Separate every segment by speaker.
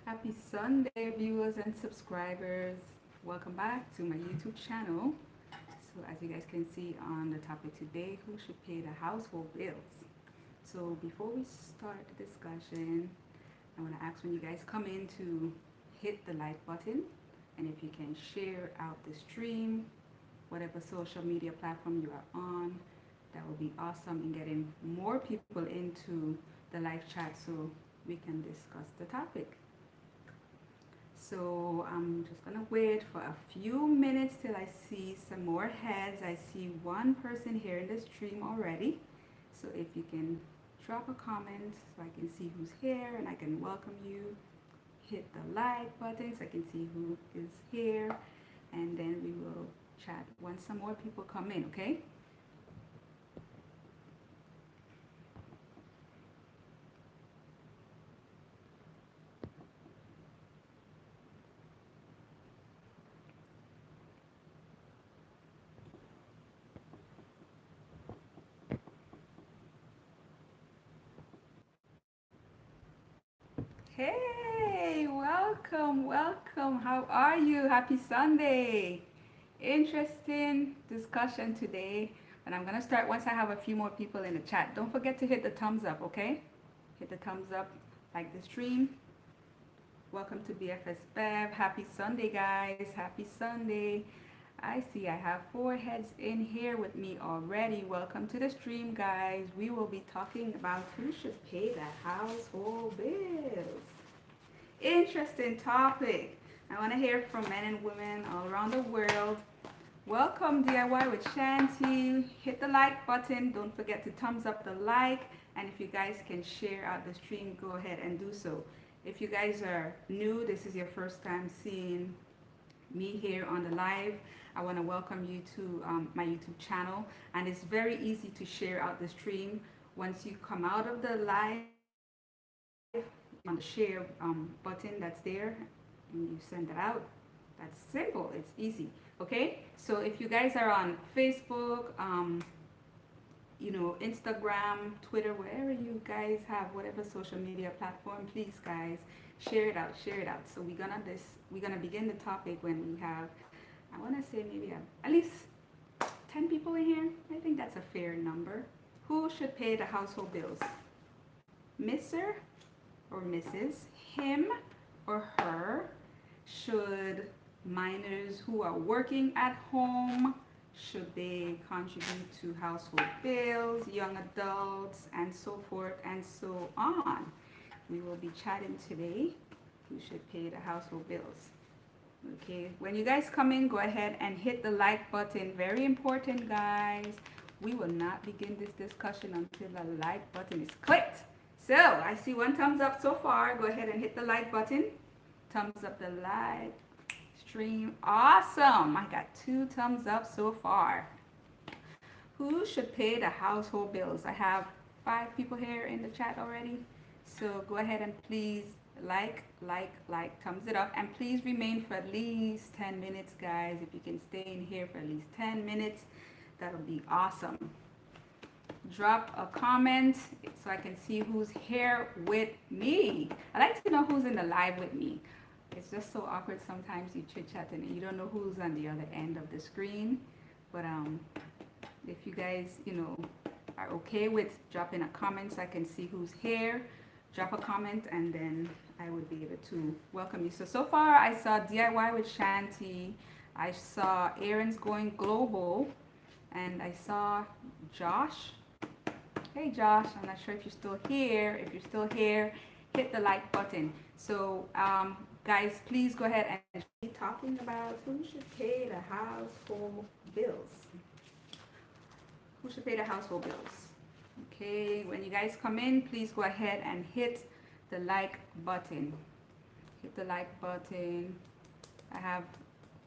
Speaker 1: Happy Sunday, viewers and subscribers. Welcome back to my YouTube channel. So, as you guys can see on the topic today, who should pay the household bills? So, before we start the discussion, I want to ask when you guys come in to hit the like button, and if you can share out the stream, whatever social media platform you are on, that will be awesome in getting more people into the live chat so we can discuss the topic. So I'm just gonna wait for a few minutes till I see some more heads. I see one person here in the stream already. So if you can drop a comment so I can see who's here and I can welcome you. Hit the like button so I can see who is here. And then we will chat once some more people come in, okay? Hey, welcome, welcome. How are you? Happy Sunday. Interesting discussion today. And I'm going to start once I have a few more people in the chat. Don't forget to hit the thumbs up, okay? Hit the thumbs up, like the stream. Welcome to BFS Bev. Happy Sunday, guys. Happy Sunday. I see I have four heads in here with me already. Welcome to the stream, guys. We will be talking about who should pay the household bills. Interesting topic. I want to hear from men and women all around the world. Welcome DIY with Shanti. Hit the like button. Don't forget to thumbs up the like. And if you guys can share out the stream, go ahead and do so. If you guys are new, this is your first time seeing me here on the live, I want to welcome you to my YouTube channel. And it's very easy to share out the stream. Once you come out of the live, on the share button that's there, and you send it out. That's simple. It's easy. Okay. So if you guys are on Facebook, Instagram, Twitter, wherever you guys have whatever social media platform, please guys share it out, share it out. So we're gonna begin the topic when we have, I want to say maybe at least 10 people in here. I think that's a fair number. Who should pay the household bills? Mr. or Mrs., him or her? Should minors who are working at home, should they contribute to household bills, young adults, and so forth and so on? We will be chatting today who should pay the household bills. Okay, when you guys come in, go ahead and hit the like button. Very important, guys. We will not begin this discussion until the like button is clicked. So I see one thumbs up so far. Go ahead and hit the like button. Thumbs up the live stream. Awesome. I got 2 thumbs up so far. Who should pay the household bills? I have 5 people here in the chat already. So go ahead and please like, thumbs it up. And please remain for at least 10 minutes, guys. If you can stay in here for at least 10 minutes, that'll be awesome. Drop a comment so I can see who's here with me. I like to know who's in the live with me. It's just so awkward sometimes you chit chatting and you don't know who's on the other end of the screen. But if you guys, are okay with dropping a comment so I can see who's here, drop a comment and then I would be able to welcome you. So far I saw DIY with Shanti. I saw Aaron's Going Global, and I saw Josh. Hey Josh, I'm not sure if you're still here. If you're still here, hit the like button. So guys, please go ahead and be talking about who should pay the household bills. Who should pay the household bills? Okay, when you guys come in, please go ahead and hit the like button. Hit the like button. I have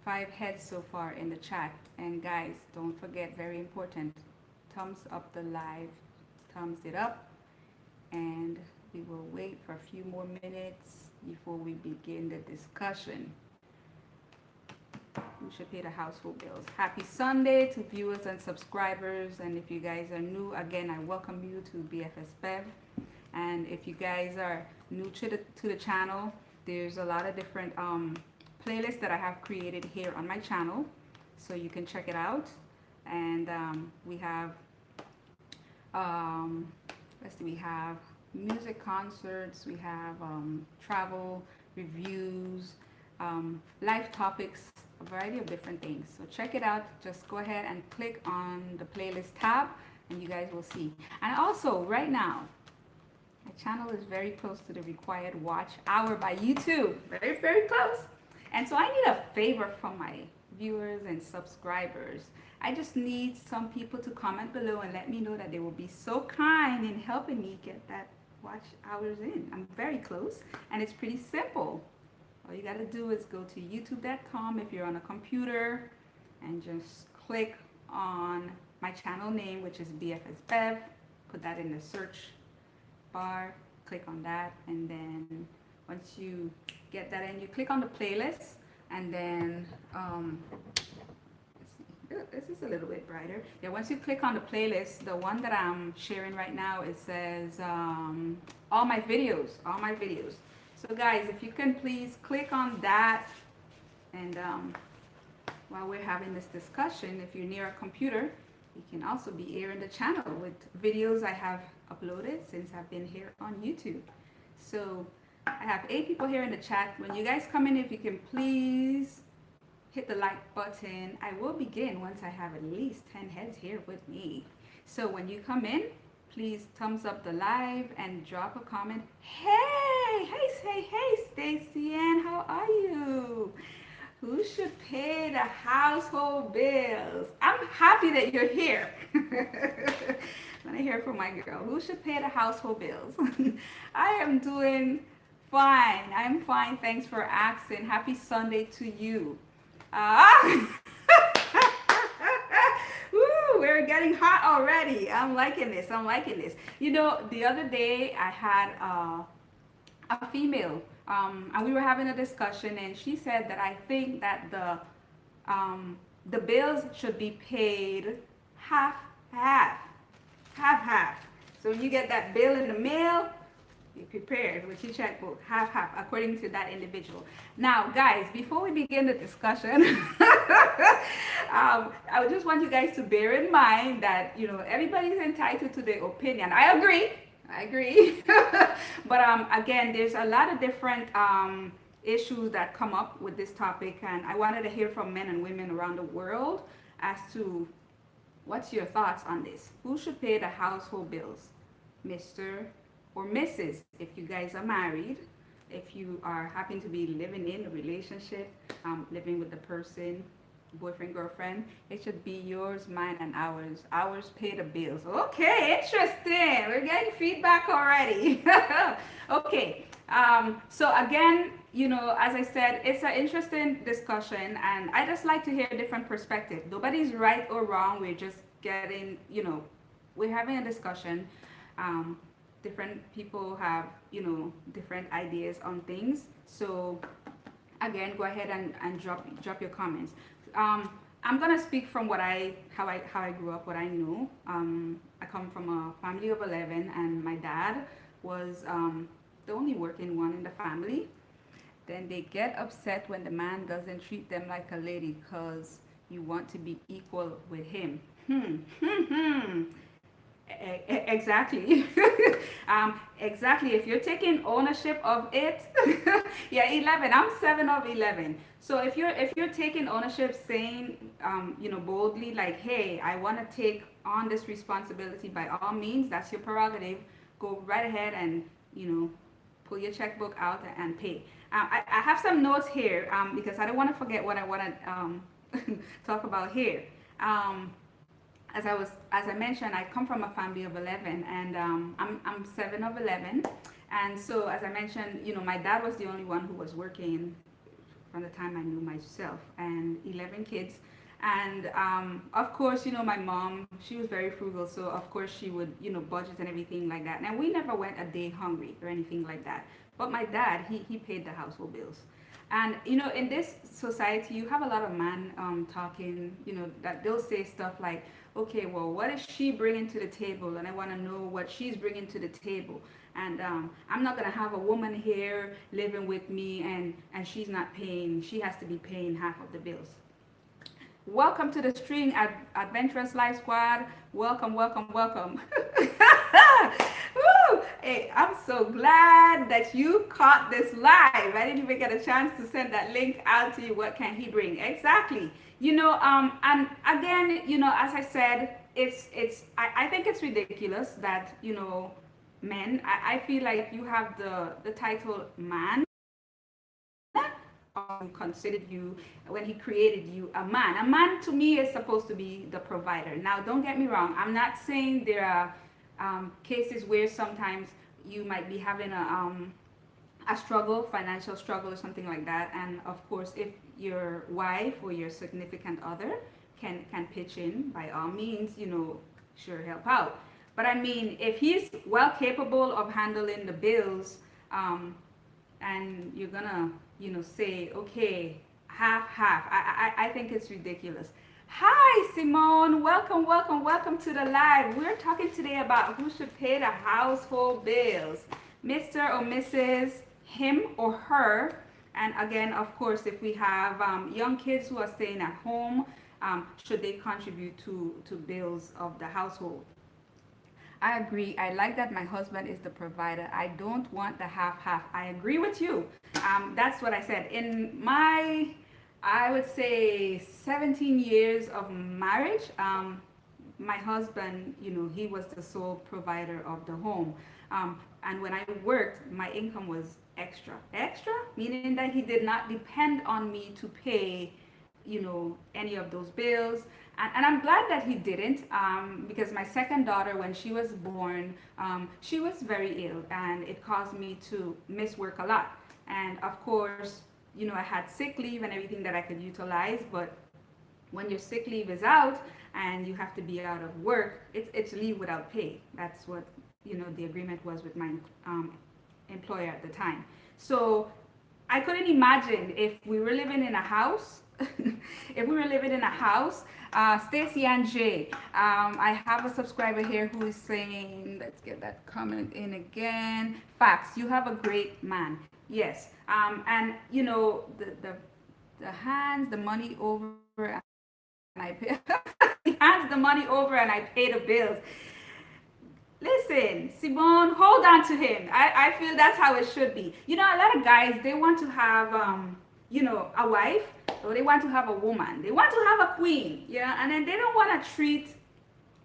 Speaker 1: 5 heads so far in the chat. And guys, don't forget, very important, thumbs up the live. Thumbs it up, and we will wait for a few more minutes before we begin the discussion. Who should pay the household bills? Happy Sunday to viewers and subscribers, and if you guys are new, again, I welcome you to BFS Bev. And if you guys are new to the channel, There's a lot of different playlists that I have created here on my channel, so you can check it out. And we have, um, let's see, we have music concerts, we have travel reviews, life topics, a variety of different things. So check it out. Just go ahead and click on the playlist tab, and you guys will see. And also, right now, my channel is very close to the required watch hour by YouTube. Very, very close. And so I need a favor from my viewers and subscribers. I just need some people to comment below and let me know that they will be so kind in helping me get that watch hours in. I'm very close, and it's pretty simple. All you gotta do is go to youtube.com if you're on a computer, and just click on my channel name, which is BFS Bev. Put that in the search bar, click on that, and then once you get that in, you click on the playlist, and then this is a little bit brighter. Yeah, once you click on the playlist, the one that I'm sharing right now, it says all my videos, all my videos. So guys, if you can please click on that, and while we're having this discussion, if you're near a computer, you can also be here in the channel with videos I have uploaded since I've been here on YouTube. So I have 8 people here in the chat. When you guys come in, if you can please hit the like button. I will begin once I have at least 10 heads here with me. So when you come in, please thumbs up the live and drop a comment. Hey, Stacy Ann, how are you? Who should pay the household bills? I'm happy that you're here. When I hear from my girl, who should pay the household bills? I am doing fine. I'm fine. Thanks for asking. Happy Sunday to you. Woo, we're getting hot already. I'm liking this. I'm liking this. You know, the other day I had a female, and we were having a discussion, and she said that I think that the bills should be paid half. So when you get that bill in the mail, be prepared with your checkbook, half, according to that individual. Now, guys, before we begin the discussion, I just want you guys to bear in mind that, you know, everybody's entitled to their opinion. I agree. But again, there's a lot of different issues that come up with this topic, and I wanted to hear from men and women around the world as to what's your thoughts on this. Who should pay the household bills? Mr. or Mrs. if you guys are married, if you are happen to be living in a relationship, living with the person, boyfriend, girlfriend, it should be yours, mine, and ours. Ours pay the bills. Okay, interesting. We're getting feedback already. Okay. So again, you know, as I said, it's an interesting discussion, and I just like to hear a different perspective. Nobody's right or wrong. We're just getting, you know, we're having a discussion. Different people have, you know, different ideas on things. So again, go ahead and drop your comments. I'm gonna speak from what how I grew up, what I know. I come from a family of 11, and my dad was the only working one in the family. Then they get upset when the man doesn't treat them like a lady because you want to be equal with him. Exactly. Exactly. If you're taking ownership of it, yeah, 11. I'm 7 of 11. So if you're taking ownership, saying, you know, boldly, like, hey, I want to take on this responsibility, by all means, that's your prerogative. Go right ahead and, you know, pull your checkbook out and pay. I have some notes here because I don't want to forget what I want to talk about here. As I mentioned, I come from a family of 11, and I'm 7 of 11. And so, as I mentioned, you know, my dad was the only one who was working from the time I knew myself, and 11 kids. And of course, you know, my mom, she was very frugal, so of course she would, you know, budget and everything like that. And we never went a day hungry or anything like that. But my dad, he paid the household bills. And, you know, in this society, you have a lot of men talking, you know, that they'll say stuff like, okay, well, what is she bringing to the table? And I want to know what she's bringing to the table. And I'm not gonna have a woman here living with me and she's not paying. She has to be paying half of the bills. Welcome to the String Adventurous Life Squad. Welcome, welcome, welcome. Woo! Hey, I'm so glad that you caught this live. I didn't even get a chance to send that link out to you. What can he bring? Exactly. And again, as I said, I think it's ridiculous that, men, I feel like you have the title man considered you when he created you a man. A man to me is supposed to be the provider. Now, don't get me wrong. I'm not saying there are cases where sometimes you might be having a struggle, financial struggle or something like that. And of course, if your wife or your significant other can pitch in, by all means, sure, help out. But I mean, if he's well capable of handling the bills, and you're gonna, say, okay, half. I think it's ridiculous. Hi, Simone. Welcome, welcome, welcome to the live. We're talking today about who should pay the household bills, Mr. or Mrs., him or her. And again, of course, if we have young kids who are staying at home, should they contribute to bills of the household? I agree. I like that my husband is the provider. I don't want the half-half. I agree with you. That's what I said. In my, I would say, 17 years of marriage, my husband, he was the sole provider of the home. And when I worked, my income was extra. Extra, meaning that he did not depend on me to pay, any of those bills. And I'm glad that he didn't, because my second daughter, when she was born, she was very ill and it caused me to miss work a lot. And of course, I had sick leave and everything that I could utilize, but when your sick leave is out and you have to be out of work, it's leave without pay. That's what, the agreement was with my employer at the time. So I couldn't imagine if we were living in a house. Stacy and Jay, I have a subscriber here who is saying, let's get that comment in again. Facts, you have a great man. Yes. And the hands the money over and I pay he hands the money over and I pay the bills. Listen, Simone, hold on to him. I feel that's how it should be. A lot of guys, they want to have a wife, or they want to have a woman. They want to have a queen, and then they don't want to treat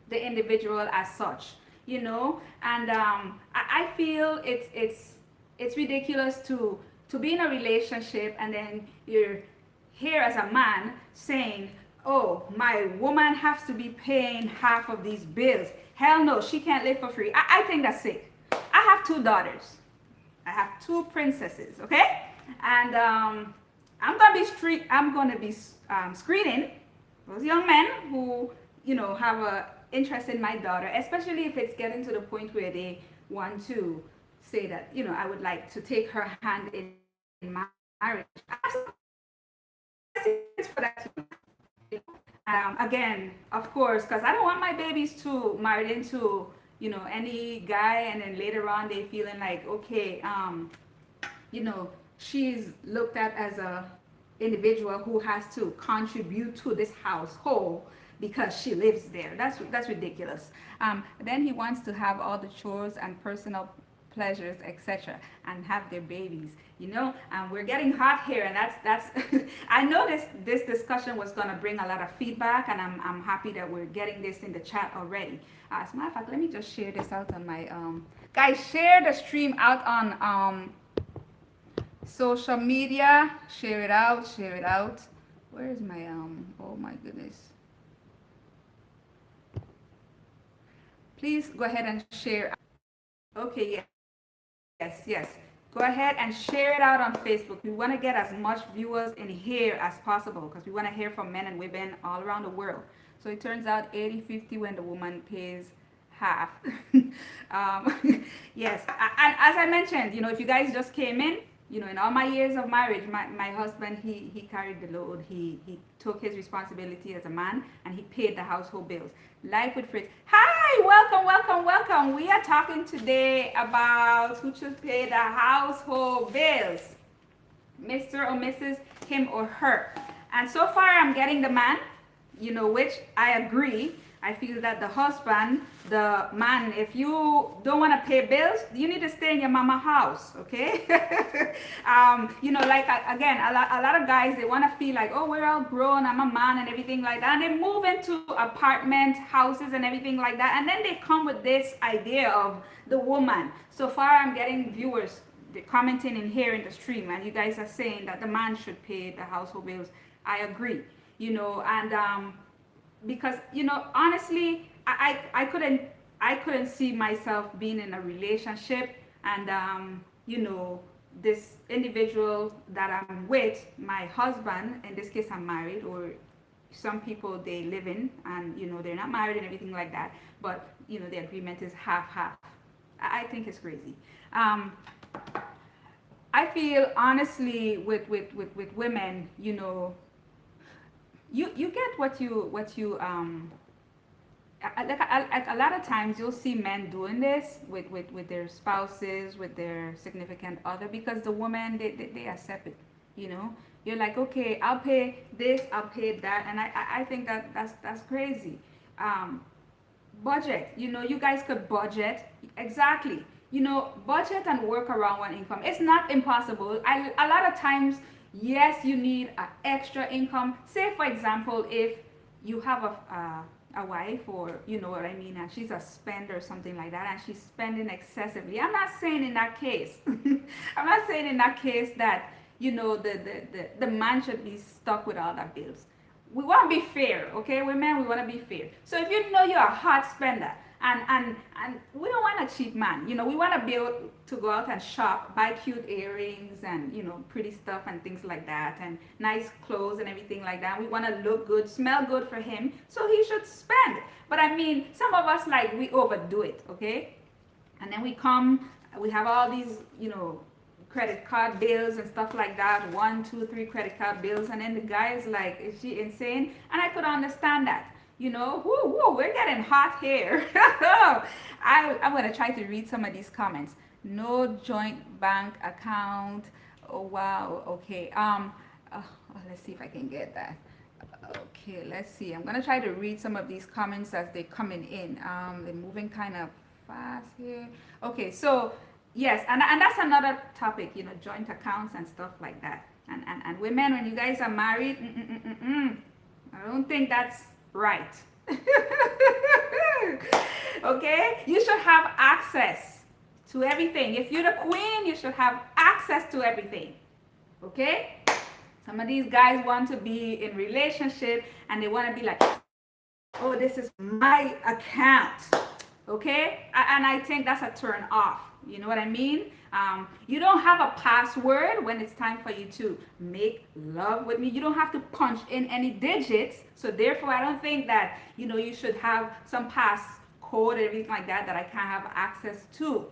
Speaker 1: the individual as such, And I feel it's ridiculous to be in a relationship and then you're here as a man saying, oh, my woman has to be paying half of these bills. Hell no, she can't live for free. I think that's sick. I have 2 daughters. I have 2 princesses, okay? And I'm gonna be screening those young men who, have a interest in my daughter, especially if it's getting to the point where they want to say that, I would like to take her hand in marriage. For that. Again, of course, because I don't want my babies to marry into, any guy, and then later on they feeling like, okay, she's looked at as a individual who has to contribute to this household because she lives there. That's ridiculous. Then he wants to have all the chores and personal pleasures, etc., and have their babies. We're getting hot here, and that's. I know this discussion was gonna bring a lot of feedback, and I'm happy that we're getting this in the chat already. As a matter of fact, let me just share this out on my guys. Share the stream out on social media. Share it out. Where is my oh my goodness. Please go ahead and share. Okay, yes. Go ahead and share it out on Facebook. We want to get as much viewers in here as possible because we want to hear from men and women all around the world. So it turns out 80-50 when the woman pays half. Yes, and as I mentioned, if you guys just came in, in all my years of marriage, my husband, he carried the load. He took his responsibility as a man, and he paid the household bills. Life with Fritz. Hi, welcome, welcome, welcome. We are talking today about who should pay the household bills, Mr. or Mrs., him or her. And so far, I'm getting the man, which I agree. I feel that the husband, the man, if you don't want to pay bills, you need to stay in your mama house, okay? Again, a lot of guys, they want to feel like, oh, we're all grown, I'm a man and everything like that. And they move into apartment houses and everything like that. And then they come with this idea of the woman. So far, I'm getting viewers commenting in here in the stream, and you guys are saying that the man should pay the household bills. I agree, because honestly, I couldn't see myself being in a relationship, and this individual that I'm with, my husband, in this case I'm married, or some people they live in, and they're not married and everything like that, but the agreement is half. I think it's crazy. I feel honestly with women, you get what you like a lot of times you'll see men doing this with their spouses, with their significant other, because the woman they accept it. You're like, okay, I'll pay this, I'll pay that, and I think that's crazy. Budget, you guys could budget exactly. Budget and work around one income. It's not impossible. A lot of times, yes, you need an extra income. Say, for example, if you have a wife, or you know what I mean, and she's a spender or something like that, and she's spending excessively. I'm not saying in that case. I'm not saying in that case that the man should be stuck with all the bills. We want to be fair, okay, women. We want to be fair. So if you're a hard spender, and we don't want a cheap man. We want to be able to go out and shop, buy cute earrings and pretty stuff and things like that, and nice clothes and everything like that. We want to look good, smell good for him, so he should spend. But I mean, some of us, like, we overdo it, okay? And then we have all these credit card bills and stuff like that, 1, 2, 3 credit card bills, and then the guy is like, is she insane? And I could understand that. We're getting hot here. I'm going to try to read some of these comments. No joint bank account. Oh, wow. Okay. Let's see if I can get that. Okay, let's see. I'm going to try to read some of these comments as they're coming in. They're moving kind of fast here. Okay, so yes, and that's another topic, joint accounts and stuff like that. And women, when you guys are married, I don't think that's right. Okay, you should have access to everything. If you're the queen, you should have access to everything. Okay, some of these guys want to be in relationship and they want to be like, oh, this is my account. Okay, and I think that's a turn off. You know what I mean? You don't have a password when it's time for you to make love with me. You don't have to punch in any digits. So therefore, I don't think that, you should have some pass code or everything like that I can't have access to,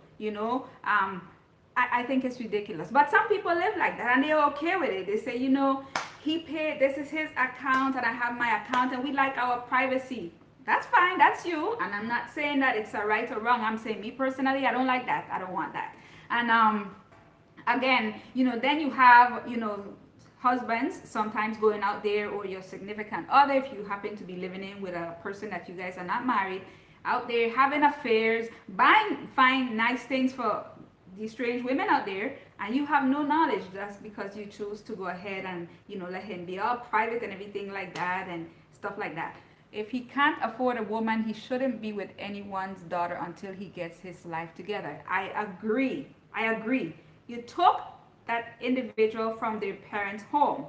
Speaker 1: I think it's ridiculous. But some people live like that and they're okay with it. They say, he paid, this is his account and I have my account and we like our privacy. That's fine, that's you. And I'm not saying that it's a right or wrong. I'm saying, me personally, I don't like that. I don't want that. And again, then you have, husbands sometimes going out there, or your significant other, if you happen to be living in with a person that you guys are not married, out there having affairs, buying fine, nice things for these strange women out there, and you have no knowledge. That's because you choose to go ahead and, let him be all private and everything like that and stuff like that. If he can't afford a woman, he shouldn't be with anyone's daughter until he gets his life together. I agree. You took that individual from their parents' home.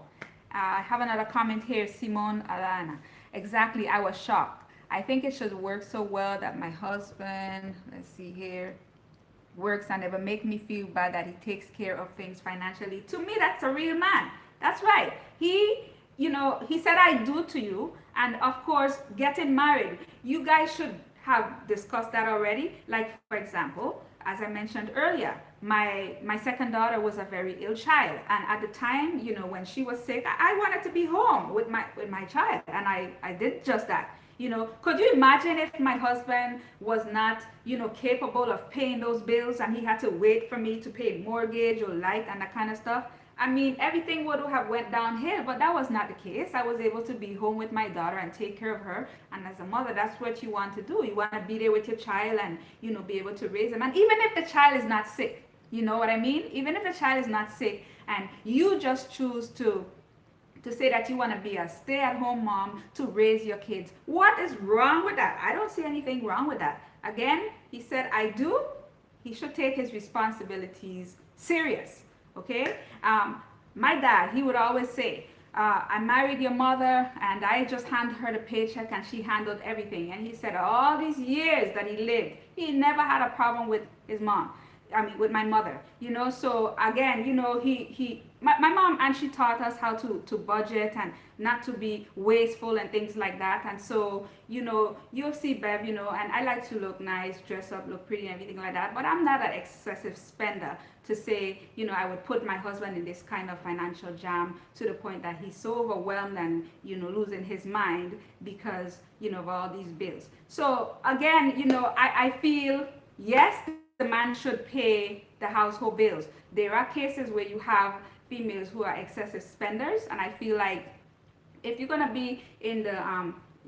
Speaker 1: I have another comment here, Simone Alana. Exactly, I was shocked. I think it should work so well that my husband, let's see here, works and never make me feel bad that he takes care of things financially. To me, that's a real man. That's right. He said, I do to you. And of course, getting married, you guys should have discussed that already. Like, for example, as I mentioned earlier, my second daughter was a very ill child, and at the time, when she was sick, I wanted to be home with my child, and I did just that. Could you imagine if my husband was not, capable of paying those bills, and he had to wait for me to pay mortgage or light and that kind of stuff? I mean, everything would have went downhill, but that was not the case. I was able to be home with my daughter and take care of her. And as a mother, that's what you want to do. You want to be there with your child and, be able to raise them. And even if the child is not sick, you know what I mean? Even if the child is not sick and you just choose to say that you want to be a stay-at-home mom to raise your kids. What is wrong with that? I don't see anything wrong with that. Again, he said, I do. He should take his responsibilities serious. Okay? My dad, he would always say, I married your mother and I just handed her the paycheck and she handled everything. And he said all these years that he lived, he never had a problem with his mom. I mean, with my mother, so again, my mom, and she taught us how to budget and not to be wasteful and things like that. And so, you'll see Bev, and I like to look nice, dress up, look pretty and everything like that. But I'm not an excessive spender to say, I would put my husband in this kind of financial jam to the point that he's so overwhelmed and, losing his mind because, of all these bills. So again, I feel, yes, the man should pay the household bills. There are cases where you have females who are excessive spenders, and I feel like if you're gonna be in the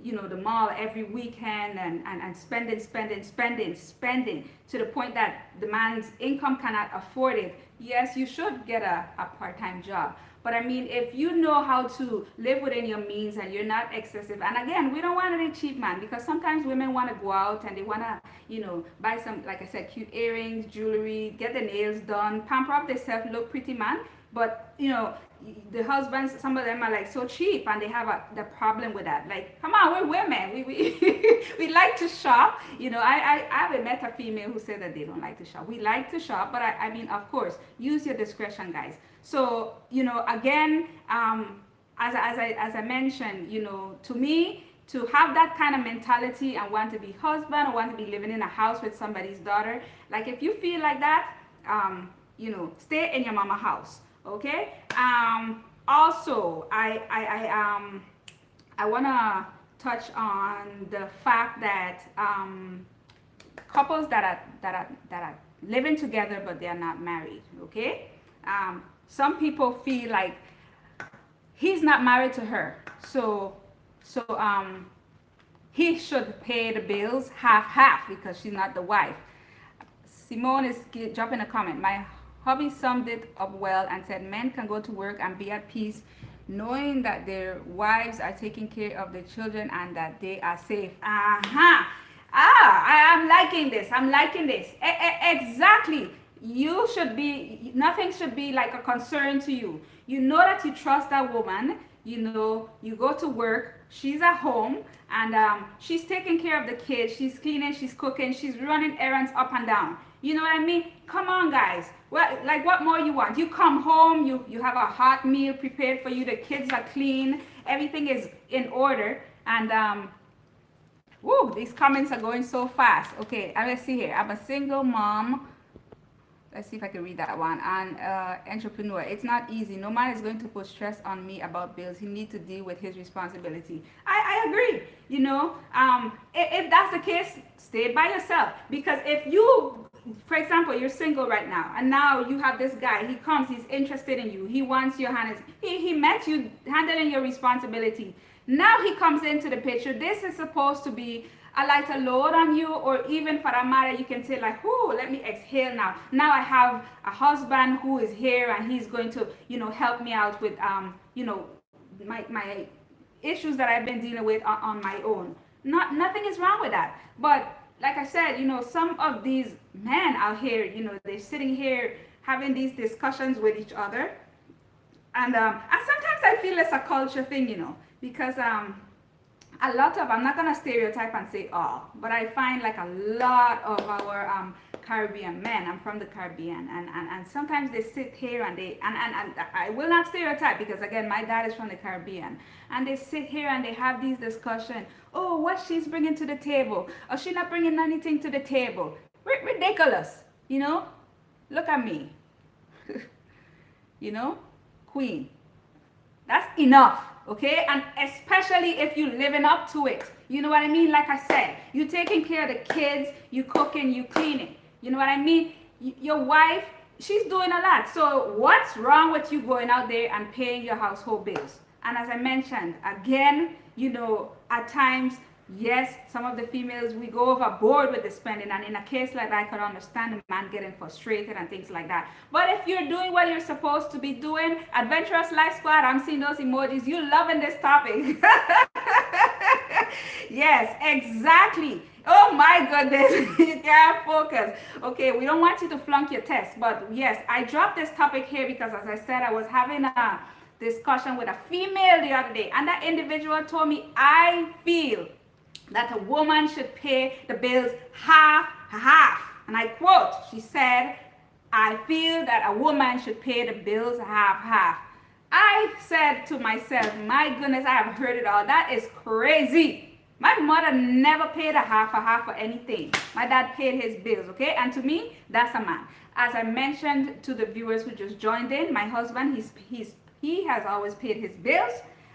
Speaker 1: the mall every weekend and spending to the point that the man's income cannot afford it, yes, you should get a part-time job. But I mean, if you know how to live within your means and you're not excessive, and again, we don't want any cheap man, because sometimes women want to go out and they want to, buy some, like I said, cute earrings, jewelry, get the nails done, pamper up themselves, look pretty man. But, the husbands, some of them are like so cheap and they have the problem with that. Like, come on, we're women. We like to shop. I haven't met a female who said that they don't like to shop. We like to shop, but I mean, of course, use your discretion, guys. So, again, as I mentioned, to me, to have that kind of mentality and want to be husband or want to be living in a house with somebody's daughter, like if you feel like that, stay in your mama house. Okay. Also, I want to touch on the fact that couples that are living together but they are not married. Okay. Some people feel like he's not married to her, so he should pay the bills half because she's not the wife. Simone is dropping a comment. My hubby summed it up well and said men can go to work and be at peace knowing that their wives are taking care of their children and that they are safe. I'm liking this. Exactly. You should be, nothing should be like a concern to you. You know that you trust that woman. You go to work, she's at home, and she's taking care of the kids, she's cleaning, she's cooking, she's running errands up and down. You know what I mean? Come on, guys. What more you want? You come home, you have a hot meal prepared for you, the kids are clean, everything is in order, and these comments are going so fast. Okay, let's see here. I'm a single mom. Let's see if I can read that one. And entrepreneur. It's not easy. No man is going to put stress on me about bills. He needs to deal with his responsibility. I agree. If that's the case, stay by yourself. Because if you, for example, you're single right now, and now you have this guy. He comes. He's interested in you. He wants your hand. He met you handling your responsibility. Now he comes into the picture. This is supposed to be a lighter load on you, or even for that matter, you can say like, let me exhale now. Now I have a husband who is here and he's going to, help me out with, my issues that I've been dealing with on my own. Nothing is wrong with that. But like I said, some of these men out here, they're sitting here having these discussions with each other. And sometimes I feel it's a culture thing, because, a lot of, I'm not going to stereotype and say all, but I find like a lot of our Caribbean men, I'm from the Caribbean, and sometimes they sit here and I will not stereotype because again, my dad is from the Caribbean, and they sit here and they have these discussions, what she's bringing to the table, or she's not bringing anything to the table. Ridiculous, Look at me. You know, queen. That's enough, okay? And especially if you're living up to it. You know what I mean? Like I said, you taking care of the kids, you cooking, you cleaning. You know what I mean? Your wife, she's doing a lot. So what's wrong with you going out there and paying your household bills? And as I mentioned, again, you know, at times, yes, some of the females, we go overboard with the spending. And in a case like that, I could understand the man getting frustrated and things like that. But if you're doing what you're supposed to be doing, Adventurous Life Squad, I'm seeing those emojis. You loving this topic. Yes, exactly. Oh my goodness, you can't focus. Okay, we don't want you to flunk your test. But yes, I dropped this topic here because, as I said, I was having a discussion with a female the other day. And that individual told me, I feel that a woman should pay the bills half. And I quote, she said, I feel that a woman should pay the bills half. I said to myself, my goodness, I have heard it all. That is crazy. My mother never paid a half for anything. My dad paid his bills, okay? And to me, that's a man. As I mentioned to the viewers who just joined in, my husband, he has always paid his bills.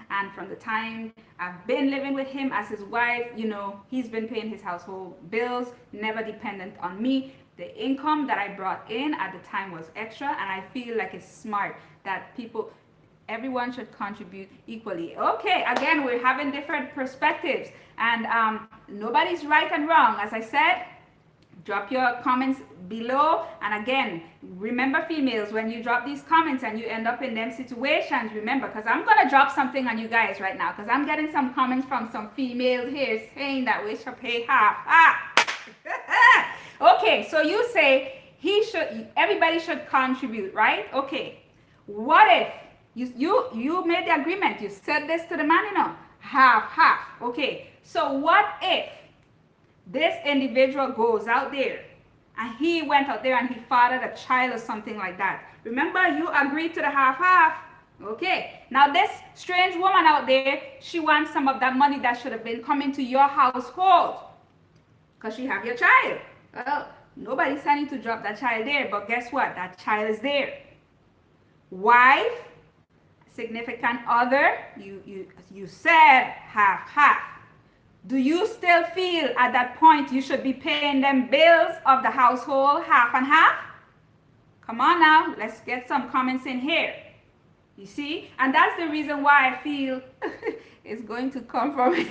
Speaker 1: And from the time I've been living with him as his wife, you know, he's been paying his household bills, never dependent on me. The income that I brought in at the time was extra, and I feel like it's smart that everyone should contribute equally. Okay, again, we're having different perspectives, and nobody's right and wrong. As I said, drop your comments below. And again, remember, females, when you drop these comments and you end up in them situations, remember, because I'm going to drop something on you guys right now, because I'm getting some comments from some females here saying that we should pay half. Okay, so you say everybody should contribute, right? Okay, what if you made the agreement, you said this to the man, you know, half. Okay, so what if this individual goes out there and he went out there and he fathered a child or something like that? Remember, you agreed to the half. Okay, now this strange woman out there, she wants some of that money that should have been coming to your household because you have your child. Well, nobody's telling you to drop that child there, but guess what? That child is there. Wife, significant other, you said half. Do you still feel at that point you should be paying them bills of the household half and half? Come on now, let's get some comments in here. You see? And that's the reason why I feel it's going to come from his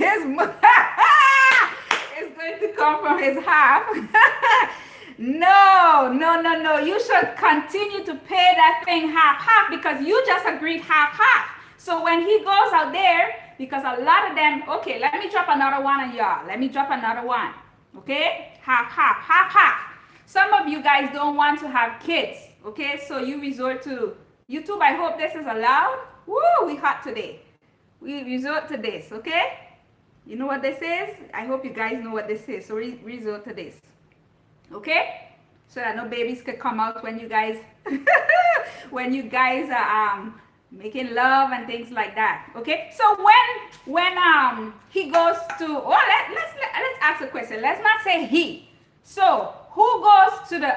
Speaker 1: it's going to come from his half. No. You should continue to pay that thing half because you just agreed half. So when he goes out there, because a lot of them, okay, let me drop another one on y'all. Let me drop another one. Okay? Half. Some of you guys don't want to have kids. Okay? So you resort to YouTube. I hope this is allowed. Woo, we hot today. We resort to this. Okay? You know what this is? I hope you guys know what this is. So resort to this. Okay? So that no babies could come out when you guys are making love and things like that. Okay? So when he goes to let's ask a question. Let's not say he. So who goes to the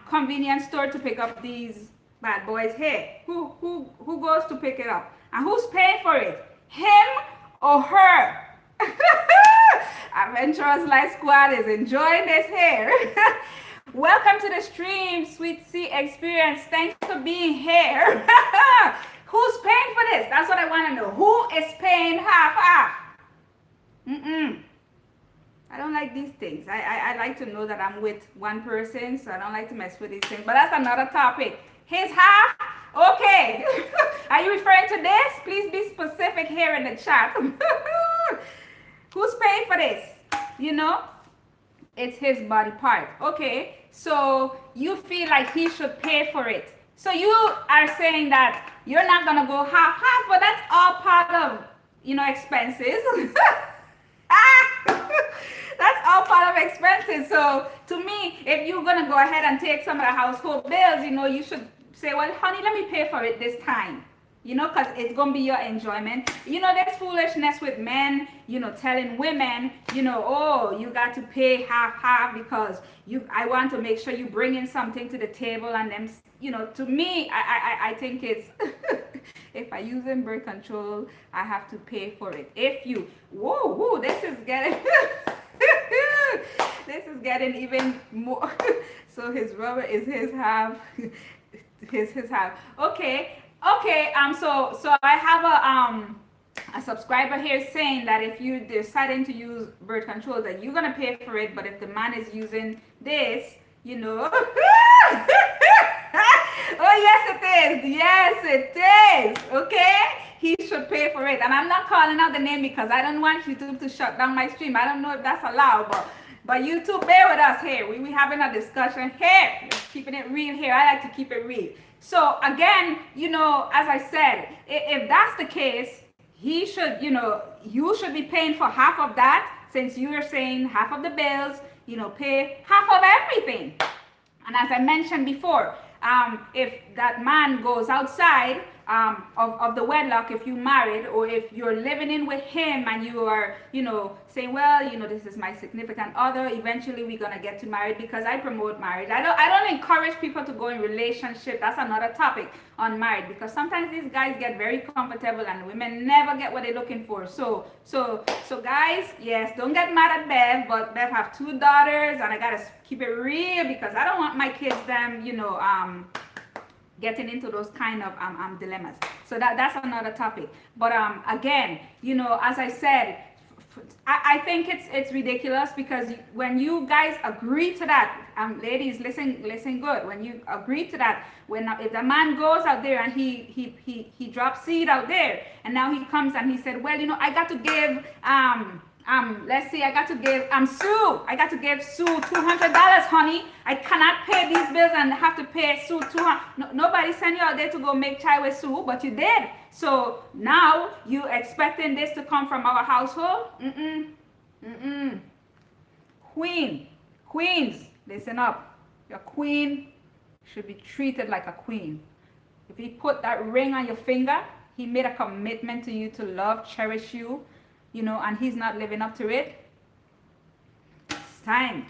Speaker 1: convenience store to pick up these bad boys here? Who goes to pick it up? And who's paying for it? Him or her? Adventurous Life Squad is enjoying this here. Welcome to the stream, Sweet Sea Experience. Thanks for being here. Who's paying for this? That's what I want to know. Who is paying half? I don't like these things. I like to know that I'm with one person, so I don't like to mess with these things. But that's another topic. His half? Okay. Are you referring to this? Please be specific here in the chat. Who's paying for this? You know, it's his body part. Okay, so you feel like he should pay for it. So you are saying that you're not gonna go half, but that's all part of, you know, expenses. That's all part of expenses. So to me, if you're gonna go ahead and take some of the household bills, you know, you should say, well, honey, let me pay for it this time. You know, because it's gonna be your enjoyment. You know, there's foolishness with men, you know, telling women, you know, oh, you got to pay half because I want to make sure you bring in something to the table. And then, you know, to me, I think it's if I use in birth control, I have to pay for it. If you, whoa, this is getting this is getting even more. So his rubber is his half. His half. Okay. So I have a subscriber here saying that if you deciding to use birth control, that you're gonna pay for it, but if the man is using this, you know. Oh yes it is. Okay, he should pay for it, and I'm not calling out the name because I don't want YouTube to shut down my stream. I don't know if that's allowed, but YouTube, bear with us here. We having a discussion here. Just keeping it real here. I like to keep it real. So again, you know, as I said, if that's the case, he should, you know, you should be paying for half of that, since you are saying half of the bills, you know, pay half of everything. And as I mentioned before, if that man goes outside of the wedlock, if you married, or if you're living in with him and you are, you know, saying, well, you know, this is my significant other, eventually we're gonna get to married, because I promote marriage. I don't encourage people to go in relationship. That's another topic on marriage, because sometimes these guys get very comfortable and women never get what they're looking for. So guys, yes, don't get mad at Bev, but Bev have 2 daughters, and I gotta keep it real, because I don't want my kids them, you know, getting into those kind of dilemmas. So that's another topic. But again, you know, as I said, I think it's ridiculous, because when you guys agree to that, ladies, listen good. When you agree to that, if the man goes out there and he drops seed out there, and now he comes and he said, well, you know, I got to give let's see, I got to give Sue $200, honey. I cannot pay these bills and have to pay Sue $200. Nobody sent you out there to go make chai with Sue, but you did. So now you expecting this to come from our household? Queens, listen up. Your queen should be treated like a queen. If he put that ring on your finger, he made a commitment to you to love, cherish you, you know, and he's not living up to it. It's time.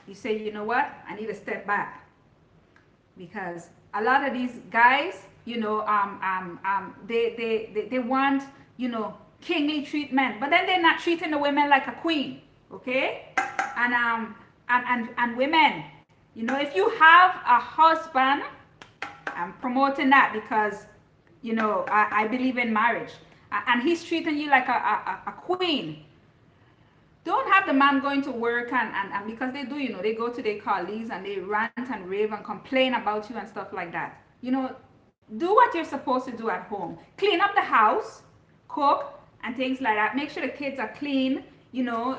Speaker 1: You say, you know what? I need to step back, because a lot of these guys, you know, they want, you know, kingly treatment, but then they're not treating the women like a queen, okay? And women, you know, if you have a husband, I'm promoting that, because, you know, I believe in marriage, and he's treating you like a queen. Don't have the man going to work and because they do, you know, they go to their colleagues and they rant and rave and complain about you and stuff like that. You know, do what you're supposed to do at home. Clean up the house, cook, and things like that. Make sure the kids are clean. You know,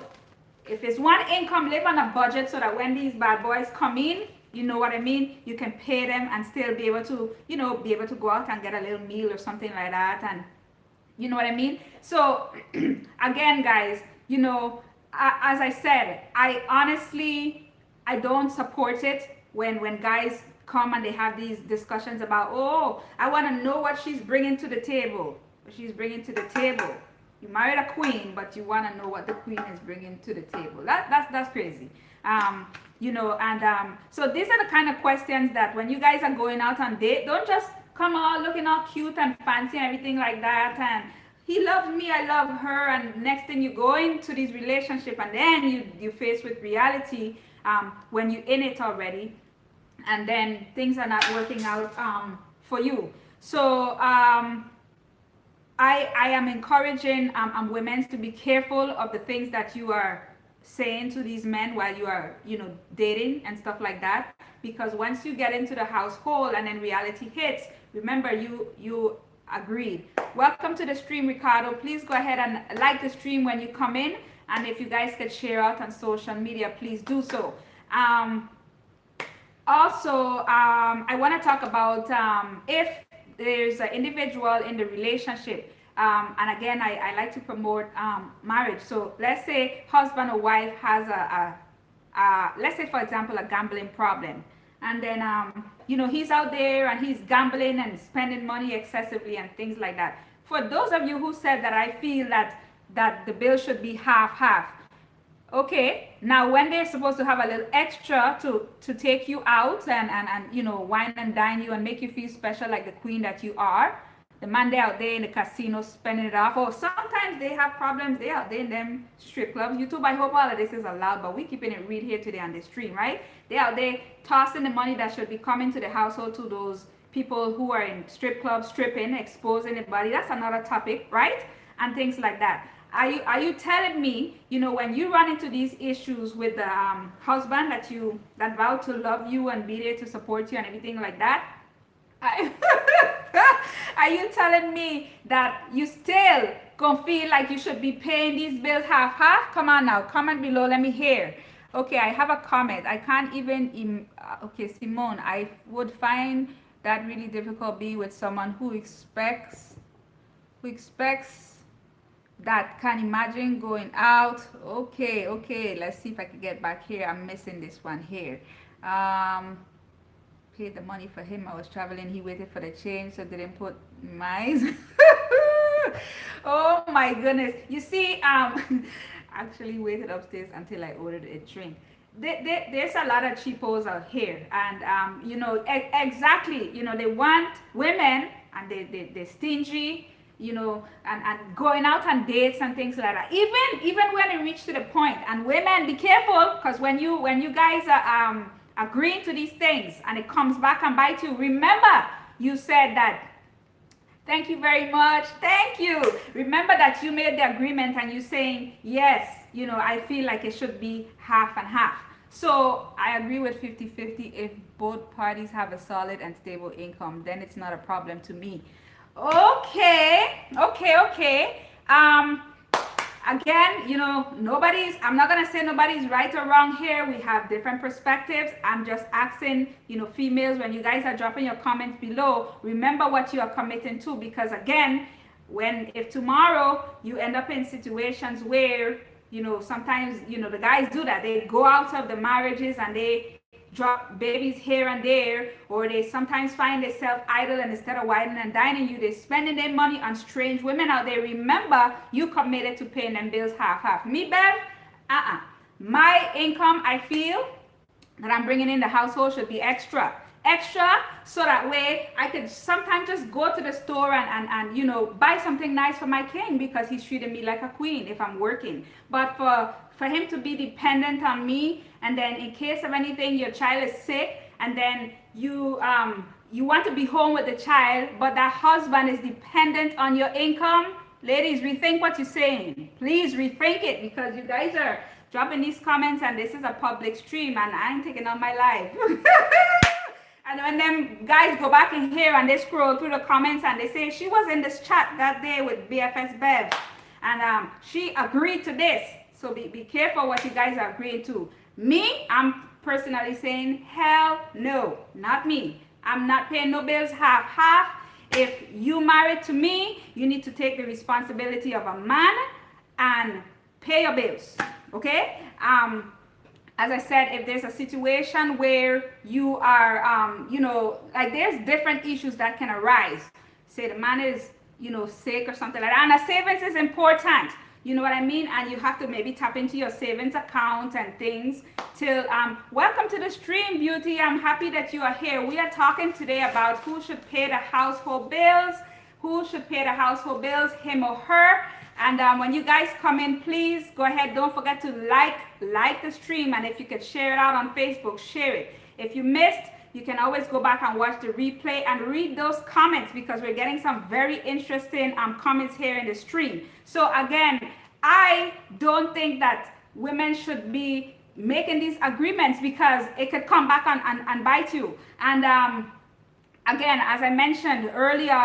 Speaker 1: if it's one income, live on a budget, so that when these bad boys come in, you know what I mean, you can pay them and still be able to, you know, be able to go out and get a little meal or something like that. And you know what I mean? So again, guys, you know, as I said, I honestly don't support it when guys come and they have these discussions about, oh, I want to know what she's bringing to the table. What she's bringing to the table. You married a queen, but you want to know what the queen is bringing to the table. That's crazy. You know, and so these are the kind of questions that when you guys are going out on date, don't just come all looking all cute and fancy and everything like that, and he loves me, I love her, and next thing you go into this relationship, and then you face with reality when you're in it already, and then things are not working out for you. So I am encouraging women to be careful of the things that you are saying to these men while you are, you know, dating and stuff like that, because once you get into the household and then reality hits, remember you agreed. Welcome to the stream, Ricardo. Please go ahead and like the stream when you come in, and if you guys could share out on social media, please do so. Also, I want to talk about if there's an individual in the relationship, and again, I like to promote marriage. So let's say husband or wife has let's say, for example, a gambling problem, and then he's out there and he's gambling and spending money excessively and things like that. For those of you who said that I feel that the bill should be half. Okay, now when they're supposed to have a little extra to take you out and wine and dine you and make you feel special like the queen that you are, the man they out there in the casino spending it off, or sometimes they have problems, they out there in them strip clubs. YouTube, I hope all of this is allowed, but we keeping it real here today on the stream, right? They out there tossing the money that should be coming to the household to those people who are in strip clubs, stripping, exposing the body. That's another topic, right? And things like that. Are you telling me, when you run into these issues with the husband that vowed to love you and be there to support you and everything like that, are you telling me that you still gonna feel like you should be paying these bills half? Come on now, comment below, let me hear. Okay, I have a comment. I can't even, okay, Simone, I would find that really difficult being with someone who expects that can imagine going out. Okay, let's see if I can get back here. I'm missing this one here. Paid the money for him. I was traveling. He waited for the change, so didn't put mine. Oh my goodness. You see, actually waited upstairs until I ordered a drink. There's a lot of cheapos out here, and exactly, they want women, and they're stingy, and going out on dates and things like that. Even when it reached to the point, and women, be careful, because when you guys are agreeing to these things and it comes back and bite you, remember you said that. Thank you very much. Thank you. Remember that you made the agreement and you saying, yes, I feel like it should be half and half. So I agree with 50-50. If both parties have a solid and stable income, then it's not a problem to me. Okay. Again, I'm not going to say nobody's right or wrong here. We have different perspectives. I'm just asking, females, when you guys are dropping your comments below, remember what you are committing to, because again, if tomorrow you end up in situations where, sometimes, the guys do that. They go out of the marriages and they drop babies here and there, or they sometimes find themselves idle, and instead of whining and dining you, they're spending their money on strange women out there. Remember, you committed to paying them bills half. Me, Bev, my income, I feel that I'm bringing in the household should be extra, so that way I could sometimes just go to the store and buy something nice for my king, because he's treating me like a queen if I'm working. But for him to be dependent on me, and then in case of anything, your child is sick, and then you want to be home with the child, but that husband is dependent on your income. Ladies, rethink what you're saying. Please rethink it, because you guys are dropping these comments and this is a public stream and I ain't taking on my life. And when them guys go back in here and they scroll through the comments and they say, she was in this chat that day with BFS Bev and she agreed to this. So be careful what you guys are agreeing to. Me, I'm personally saying, hell no, not me. I'm not paying no bills half. If you married to me, you need to take the responsibility of a man and pay your bills, okay? As I said, if there's a situation where you are, like there's different issues that can arise. Say the man is, sick or something like that. And a savings is important. You know what I mean? And you have to maybe tap into your savings account and things till, welcome to the stream, beauty. I'm happy that you are here. We are talking today about who should pay the household bills, him or her. And when you guys come in, please go ahead. Don't forget to like the stream. And if you could share it out on Facebook, share it. If you missed, you can always go back and watch the replay and read those comments, because we're getting some very interesting comments here in the stream. So again, I don't think that women should be making these agreements, because it could come back and bite you. And again, as I mentioned earlier,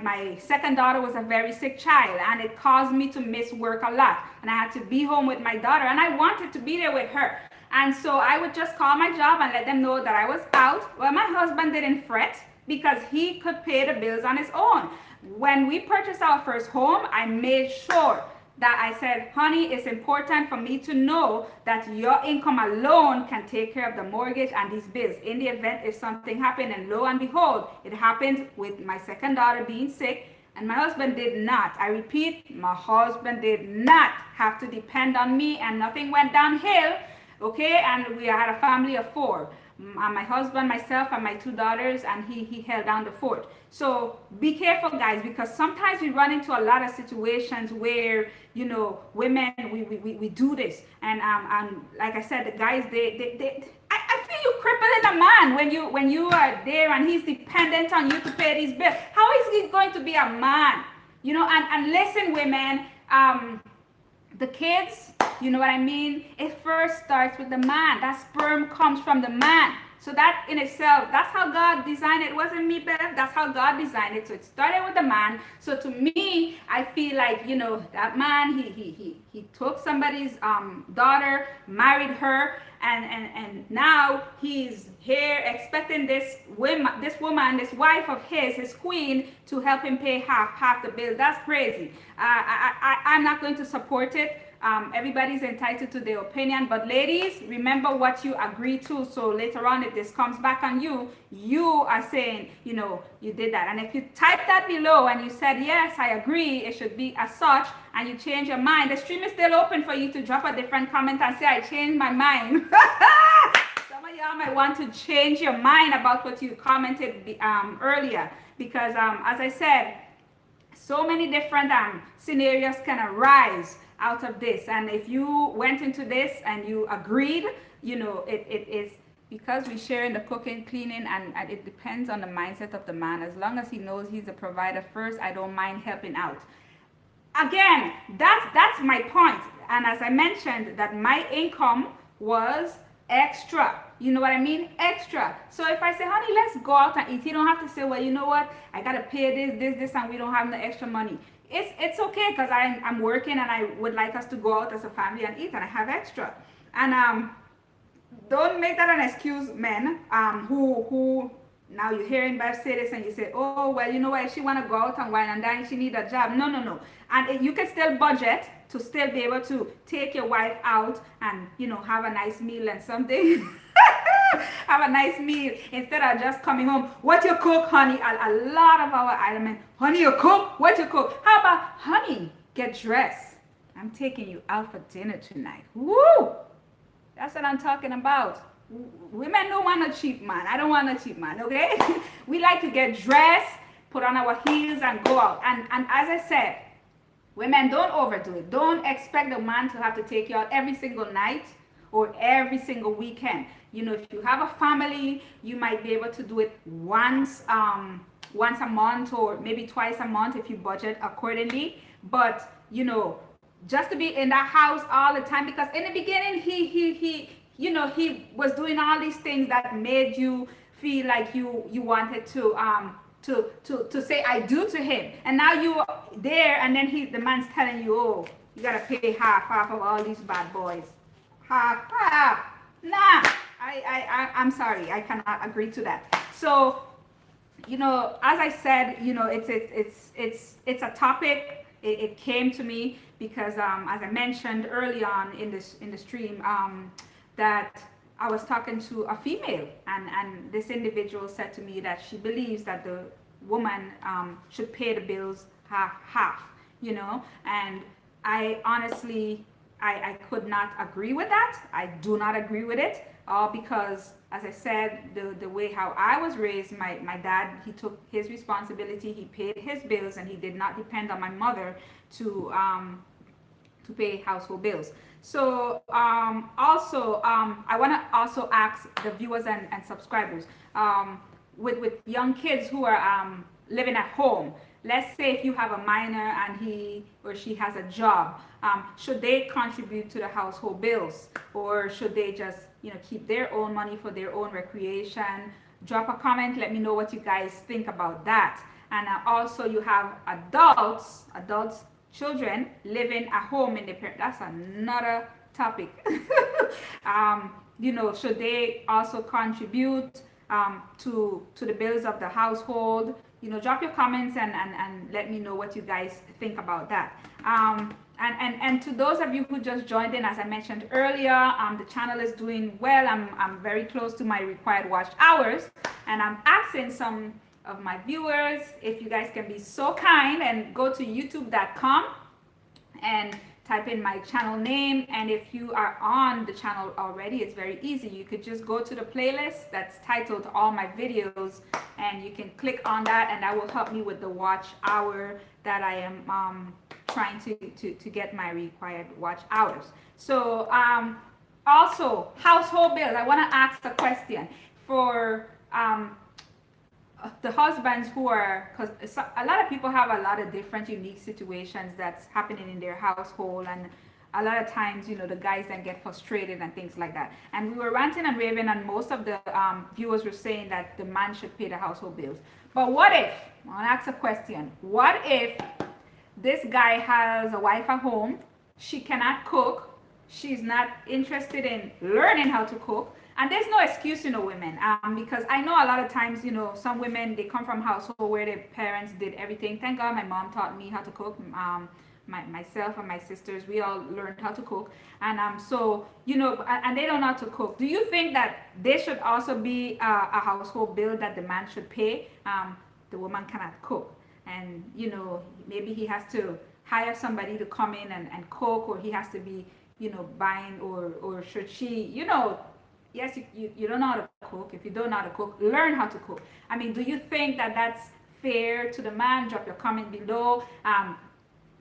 Speaker 1: my second daughter was a very sick child, and it caused me to miss work a lot. And I had to be home with my daughter, and I wanted to be there with her. And so I would just call my job and let them know that I was out. Well, my husband didn't fret, because he could pay the bills on his own. When we purchased our first home, I made sure that I said, honey, it's important for me to know that your income alone can take care of the mortgage and these bills in the event if something happened. And lo and behold, it happened with my second daughter being sick, and my husband did not. I repeat, my husband did not have to depend on me, and nothing went downhill. Okay, and we had a family of 4. My husband, myself, and my 2 daughters, and he held down the fort. So be careful, guys, because sometimes we run into a lot of situations where, you know, women, we do this. And like I said, the guys, I feel you crippling a man when you are there and he's dependent on you to pay these bills. How is he going to be a man? You know, and listen, women, the kids, you know what I mean? It first starts with the man. That sperm comes from the man. So that in itself, that's how God designed it. It wasn't me, Bev. That's how God designed it. So it started with the man. So to me, I feel like, you know, that man, he took somebody's daughter, married her, and now he's here expecting this woman, this wife of his queen, to help him pay half the bill. That's crazy. I'm not going to support it. Everybody's entitled to their opinion, but ladies, remember what you agree to. So later on, if this comes back on you, you are saying, you know, you did that. And if you type that below and you said, yes, I agree, it should be as such, and you change your mind, the stream is still open for you to drop a different comment and say, I changed my mind. Some of y'all might want to change your mind about what you commented earlier, because as I said, so many different scenarios can arise out of this. And if you went into this and you agreed, you know, it is because we share in the cooking, cleaning, and it depends on the mindset of the man. As long as he knows he's a provider first, I don't mind helping out. Again, that's my point. And as I mentioned, that my income was extra. You know what I mean? Extra. So if I say, honey, let's go out and eat, you don't have to say, well, you know what? I got to pay this, and we don't have no extra money. It's okay, because I'm working and I would like us to go out as a family and eat, and I have extra. And don't make that an excuse, men, who now you're hearing Bev say this and you say, oh, well, you know what, if she want to go out and wine and dine, she need a job. No. And you can still budget to still be able to take your wife out and, you know, have a nice meal and something. Have a nice meal instead of just coming home. What you cook, honey? A lot of our island, honey, you cook? What you cook? How about, honey, get dressed. I'm taking you out for dinner tonight. Woo! That's what I'm talking about. Women don't want a cheap man. I don't want a cheap man, okay? We like to get dressed, put on our heels, and go out. And as I said, women, don't overdo it. Don't expect the man to have to take you out every single night or every single weekend. You know, if you have a family, you might be able to do it once a month, or maybe twice a month if you budget accordingly. But, you know, just to be in that house all the time, because in the beginning, he you know, he was doing all these things that made you feel like you wanted to say I do to him. And now you're there, and then the man's telling you, oh, you gotta pay half of all these bad boys. Half. Nah, I'm sorry, I cannot agree to that. So, you know, as I said, you know, it's a topic. It came to me because as I mentioned early on in the stream, that I was talking to a female, and this individual said to me that she believes that the woman should pay the bills half, you know, and I honestly, I could not agree with that. I do not agree with it, because as I said, the way how I was raised, my dad, he took his responsibility, he paid his bills, and he did not depend on my mother to pay household bills. So also, I want to also ask the viewers and subscribers, with young kids who are living at home. Let's say if you have a minor and he or she has a job, should they contribute to the household bills, or should they just, you know, keep their own money for their own recreation? Drop a comment, let me know what you guys think about that. And also, you have adults, children living at home in the parent. That's another topic. You know, should they also contribute to the bills of the household? You know, drop your comments and let me know what you guys think about that. And to those of you who just joined in, as I mentioned earlier, the channel is doing well. I'm very close to my required watch hours, and I'm asking some of my viewers if you guys can be so kind and go to youtube.com and type in my channel name. And if you are on the channel already, it's very easy. You could just go to the playlist that's titled all my videos, and you can click on that, and that will help me with the watch hour that I am trying to get my required watch hours. So also household bills, I want to ask a question for the husbands who are, because a lot of people have a lot of different unique situations that's happening in their household, and a lot of times, you know, the guys then get frustrated and things like that. And we were ranting and raving, and most of the viewers were saying that the man should pay the household bills. But what if, I want to ask a question, what if this guy has a wife at home, she cannot cook, she's not interested in learning how to cook, and there's no excuse, you know, women, because I know a lot of times, you know, some women, they come from household where their parents did everything. Thank God my mom taught me how to cook. Myself and my sisters, we all learned how to cook. And so, you know, and they don't know how to cook. Do you think that there should also be a household bill that the man should pay? The woman cannot cook. And, you know, maybe he has to hire somebody to come in and cook, or he has to be, you know, buying, or should she, you know, yes, you don't know how to cook. If you don't know how to cook, learn how to cook. I mean, do you think that that's fair to the man? Drop your comment below.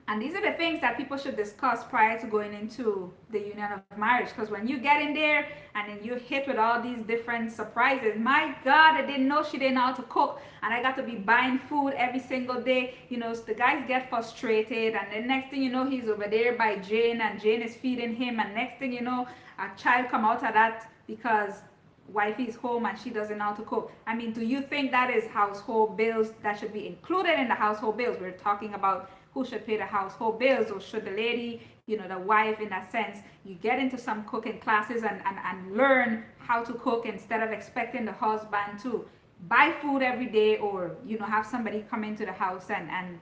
Speaker 1: And these are the things that people should discuss prior to going into the union of marriage. Because when you get in there and then you're hit with all these different surprises, my God, I didn't know she didn't know how to cook, and I got to be buying food every single day. You know, so the guys get frustrated, and the next thing you know, he's over there by Jane, and Jane is feeding him, and next thing you know, a child come out of that because wifey's home and she doesn't know how to cook. I mean, do you think that is household bills that should be included in the household bills? We're talking about who should pay the household bills, or should the lady, you know, the wife, in that sense, you get into some cooking classes and learn how to cook instead of expecting the husband to buy food every day, or, you know, have somebody come into the house and and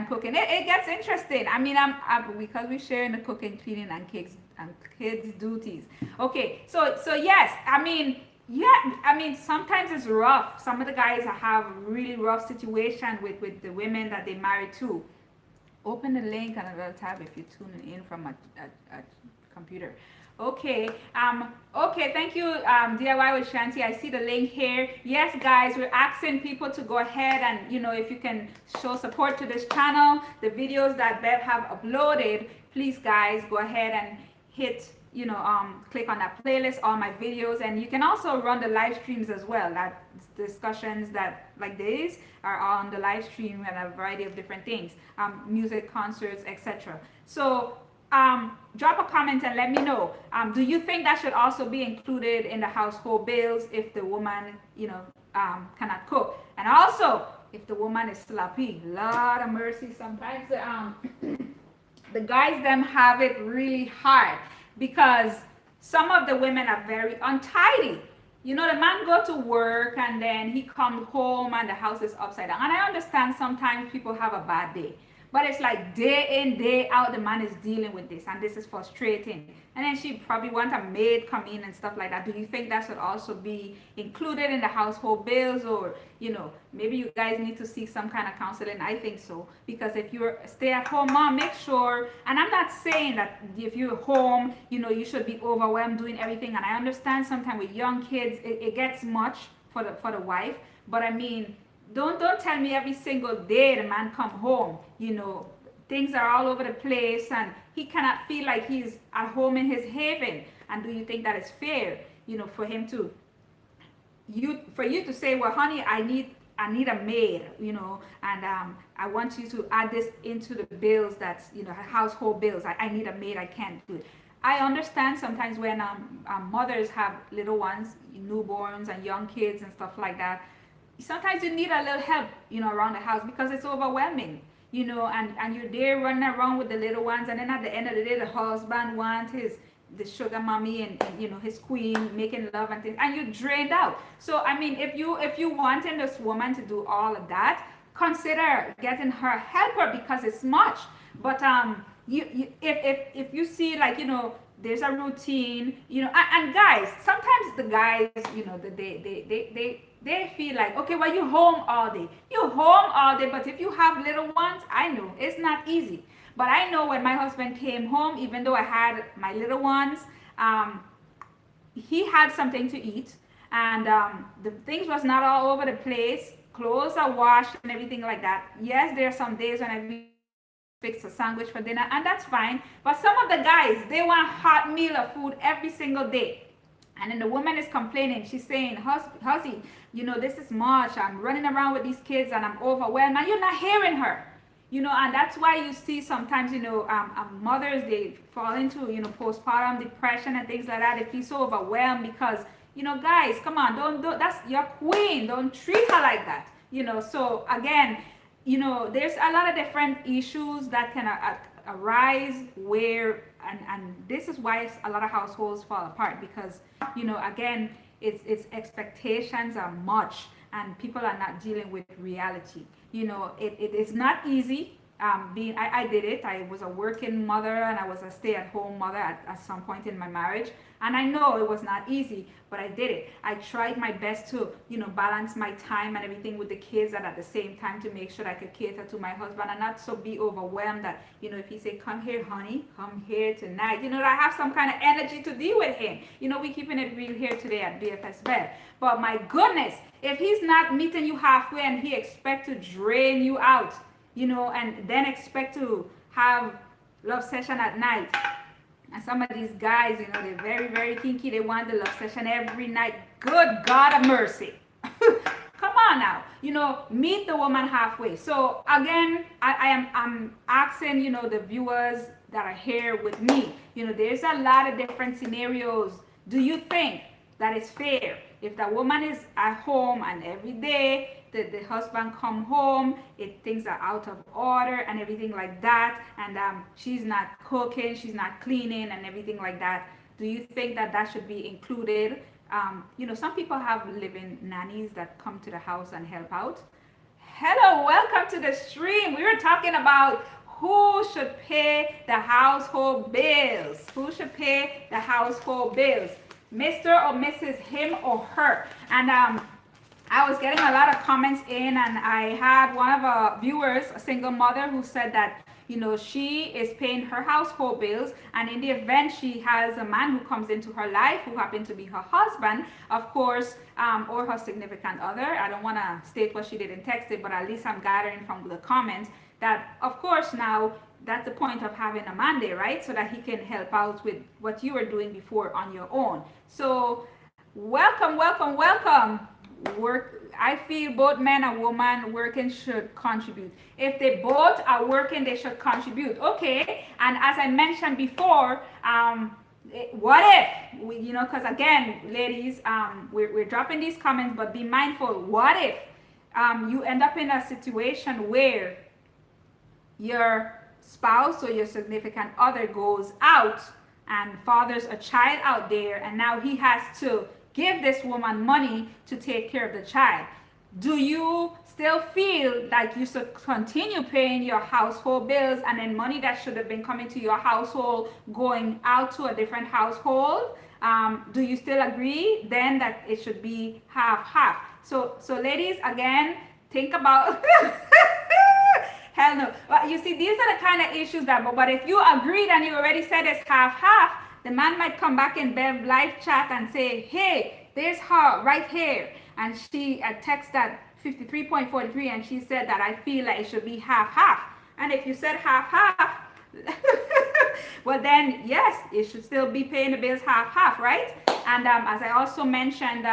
Speaker 1: cooking. It gets interesting. I mean, I'm because we share in the cooking, cleaning, and kids duties. Okay, so yes, I mean, yeah, I mean, sometimes it's rough. Some of the guys have really rough situation with the women that they marry to. Open the link on another tab if you're tuning in from a computer. Okay, okay, thank you, DIY with Shanti. I see the link here. Yes, guys, we're asking people to go ahead and, you know, if you can show support to this channel, the videos that Bev have uploaded, please, guys, go ahead and hit, you know, click on that playlist, all my videos, and you can also run the live streams as well. That discussions that like this are on the live stream, and a variety of different things, music, concerts, etc. So drop a comment and let me know. Do you think that should also be included in the household bills if the woman, you know, cannot cook? And also, if the woman is sloppy, Lord of mercy, sometimes the guys them have it really hard, because some of the women are very untidy. You know, the man go to work and then he come home and the house is upside down. And I understand sometimes people have a bad day, but it's like day in, day out, the man is dealing with this, and this is frustrating. And then she probably want a maid come in and stuff like that. Do you think that should also be included in the household bills? Or, you know, maybe you guys need to seek some kind of counseling. I think so, because if you're a stay-at-home mom, make sure, and I'm not saying that if you're home, you know, you should be overwhelmed doing everything. And I understand sometimes with young kids, it gets much for the wife. But I mean, don't tell me every single day the man come home, you know, things are all over the place and he cannot feel like he's at home in his haven. And do you think that is fair, you know, for him to, for you to say, well, honey, I need a maid, you know, and I want you to add this into the bills, that's, you know, household bills. I need a maid, I can't do it. I understand sometimes when mothers have little ones, newborns and young kids and stuff like that, sometimes you need a little help, you know, around the house, because it's overwhelming, you know, and you're there running around with the little ones, and then at the end of the day, the husband wants the sugar mommy and you know, his queen making love and things, and you're drained out. So I mean, if you wanting this woman to do all of that, consider getting her helper because it's much. But if you see, like, there's a routine, and guys, sometimes the guys, they feel like, okay, well, you're home all day. You're home all day, but if you have little ones, I know it's not easy. But I know when my husband came home, even though I had my little ones, he had something to eat, and the things was not all over the place. Clothes are washed and everything like that. Yes, there are some days when I fix a sandwich for dinner, and that's fine. But some of the guys, they want hot meal of food every single day. And then the woman is complaining. She's saying, Huzzy, this is much. I'm running around with these kids and I'm overwhelmed. And you're not hearing her. And that's why you see sometimes, mothers, they fall into, postpartum depression and things like that. They feel so overwhelmed because, guys, come on, don't, that's your queen. Don't treat her like that. So again, there's a lot of different issues that can arise where, and this is why a lot of households fall apart because, again, its expectations are much and people are not dealing with reality. It is not easy. I did it. I was a working mother and I was a stay-at-home mother at some point in my marriage. And I know it was not easy, but I did it. I tried my best to, balance my time and everything with the kids, and at the same time to make sure that I could cater to my husband and not so be overwhelmed that, if he say, come here, honey, come here tonight, I have some kind of energy to deal with him. We keeping it real here today at BFS Bed. But my goodness, if he's not meeting you halfway and he expect to drain you out, and then expect to have love session at night. And some of these guys, they're very, very kinky. They want the love session every night. Good God of mercy. Come on now. Meet the woman halfway. So again, I'm asking, the viewers that are here with me, there's a lot of different scenarios. Do you think that it's fair if the woman is at home and every day the husband come home, things are out of order and everything like that, and she's not cooking, she's not cleaning and everything like that? Do you think that should be included? Some people have living nannies that come to the house and help out. Hello, welcome to the stream. We were talking about who should pay the household bills. Who should pay the household bills? Mr. or Mrs., him or her. And I was getting a lot of comments in, and I had one of our viewers, a single mother, who said that, she is paying her household bills, and in the event she has a man who comes into her life who happened to be her husband, of course, or her significant other. I don't want to state what she did in text it, but at least I'm gathering from the comments that, of course, now that's the point of having a man there, right? So that he can help out with what you were doing before on your own. So welcome, welcome, welcome. I feel both men and women working should contribute. If they both are working, they should contribute. Okay. And as I mentioned before, what if because again, ladies, we're dropping these comments, but be mindful. What if you end up in a situation where your spouse or your significant other goes out and fathers a child out there, and now he has to give this woman money to take care of the child? Do you still feel like you should continue paying your household bills, and then money that should have been coming to your household going out to a different household? Do you still agree then that it should be half-half? So ladies, again, think about hell no. Well, you see, these are the kind of issues but if you agreed and you already said it's half-half, the man might come back in Bev live chat and say, hey, there's her right here. And she texted that 53.43, and she said that I feel like it should be half-half. And if you said half-half, well then, yes, it should still be paying the bills half-half, right? And as I also mentioned,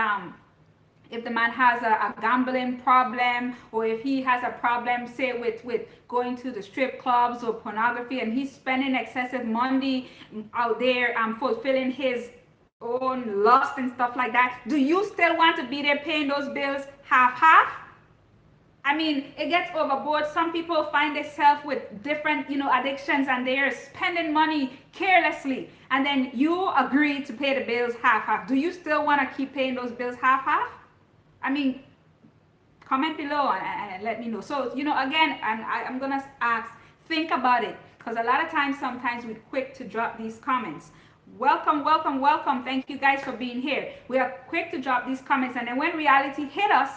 Speaker 1: if the man has a gambling problem, or if he has a problem, say with going to the strip clubs or pornography, and he's spending excessive money out there fulfilling his own lust and stuff like that, do you still want to be there paying those bills half-half? I mean, it gets overboard. Some people find themselves with different, addictions, and they're spending money carelessly, and then you agree to pay the bills half-half. Do you still want to keep paying those bills half-half? I mean, comment below and let me know. So, again, and I'm going to ask, think about it, because a lot of times, sometimes we're quick to drop these comments. Welcome, welcome, welcome. Thank you guys for being here. We are quick to drop these comments, and then when reality hit us,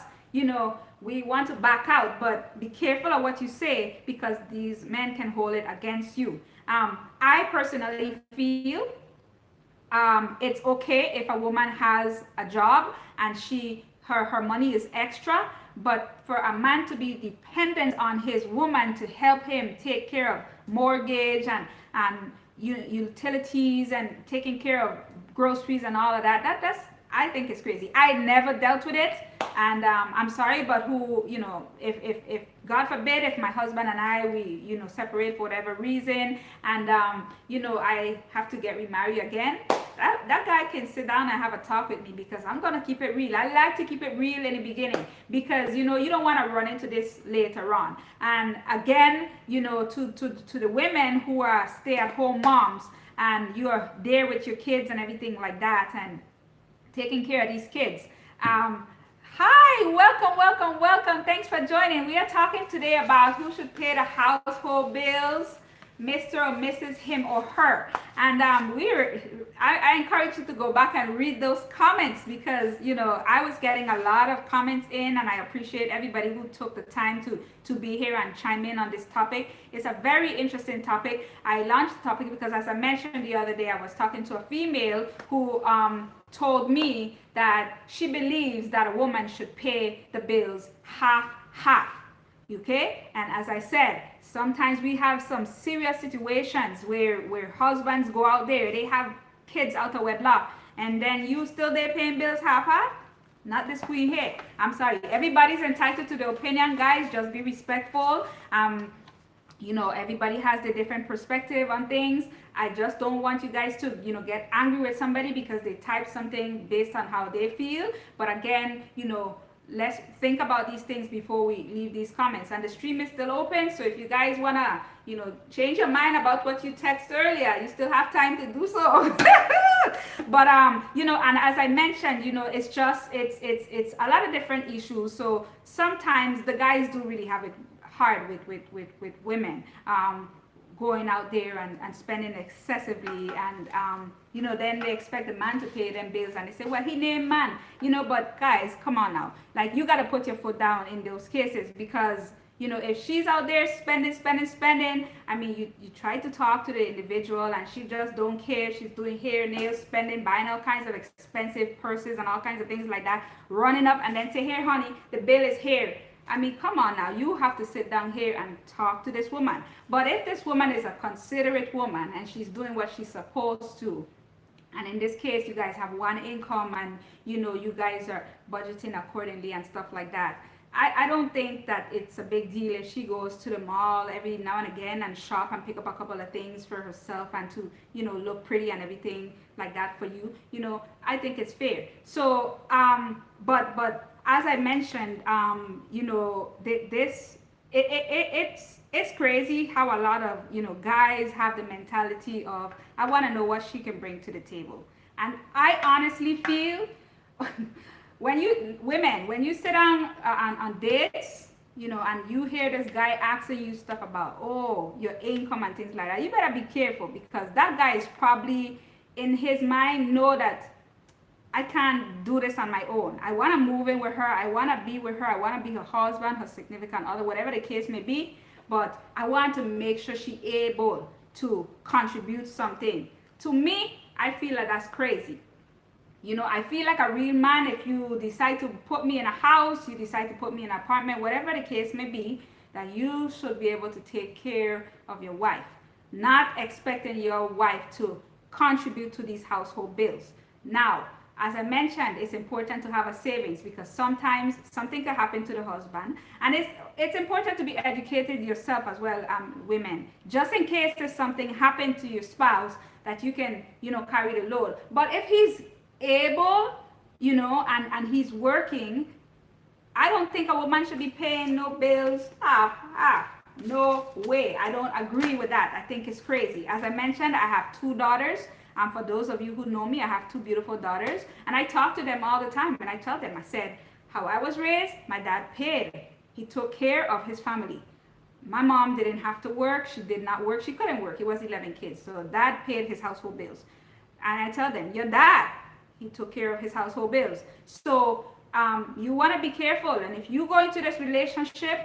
Speaker 1: we want to back out, but be careful of what you say, because these men can hold it against you. I personally feel it's okay if a woman has a job and her money is extra, but for a man to be dependent on his woman to help him take care of mortgage and utilities and taking care of groceries and all of that's, I think it's crazy. I never dealt with it, and I'm sorry, but if God forbid, if my husband and I, we separate for whatever reason, and I have to get remarried again, that guy can sit down and have a talk with me, because I'm gonna keep it real. I like to keep it real in the beginning, because you don't want to run into this later on. And again, to the women who are stay-at-home moms, and you're there with your kids and everything like that, and taking care of these kids. Hi, welcome, welcome, welcome. Thanks for joining. We are talking today about who should pay the household bills, Mr. or Mrs., him or her. And I encourage you to go back and read those comments, because I was getting a lot of comments in, and I appreciate everybody who took the time to be here and chime in on this topic. It's a very interesting topic. I launched the topic because, as I mentioned the other day, I was talking to a female who told me that she believes that a woman should pay the bills half. Okay, and as I said, sometimes we have some serious situations where husbands go out there, they have kids out of wedlock, and then you still there paying bills half. Not this queen here. I'm sorry. Everybody's entitled to their opinion, guys. Just be respectful. Everybody has their different perspective on things. I just don't want you guys to, get angry with somebody because they type something based on how they feel. But again, let's think about these things before we leave these comments. And the stream is still open, so if you guys wanna change your mind about what you text earlier, you still have time to do so. But and as I mentioned, it's a lot of different issues. So sometimes the guys do really have it hard with women going out there and spending excessively, and then they expect the man to pay them bills, and they say, well, he named man, but guys, come on now, like, you got to put your foot down in those cases, because if she's out there spending, I mean, you try to talk to the individual and she just don't care. She's doing hair, nails, spending, buying all kinds of expensive purses and all kinds of things like that, running up and then say, here honey, the bill is here. I mean, come on now, you have to sit down here and talk to this woman. But if this woman is a considerate woman and she's doing what she's supposed to, and in this case, you guys have one income and, you guys are budgeting accordingly and stuff like that, I don't think that it's a big deal if she goes to the mall every now and again and shop and pick up a couple of things for herself and to, look pretty and everything like that for you. I think it's fair. So, but as I mentioned, it's crazy how a lot of, guys have the mentality of, I want to know what she can bring to the table. And I honestly feel when you sit down on dates, and you hear this guy asking you stuff about, your income and things like that, you better be careful, because that guy is probably in his mind know that I can't do this on my own. I want to move in with her. I want to be with her. I want to be her husband, her significant other, whatever the case may be. But I want to make sure she's able to contribute something. To me, I feel like that's crazy. I feel like a real man, if you decide to put me in a house, you decide to put me in an apartment, whatever the case may be, that you should be able to take care of your wife. Not expecting your wife to contribute to these household bills. Now, as I mentioned, it's important to have a savings, because sometimes something can happen to the husband, and it's important to be educated yourself as well, women, just in case there's something happened to your spouse that you can, carry the load. But if he's able, and he's working, I don't think a woman should be paying no bills half. No way. I don't agree with that. I think it's crazy. As I mentioned, I have 2 daughters. For those of you who know me, I have 2 beautiful daughters, and I talk to them all the time, and I tell them, I said, How I was raised, my dad paid. He took care of his family. My mom didn't have to work. She did not work. She couldn't work. It was 11 kids. So dad paid his household bills. And I tell them, your dad, he took care of his household bills. So you want to be careful. And if you go into this relationship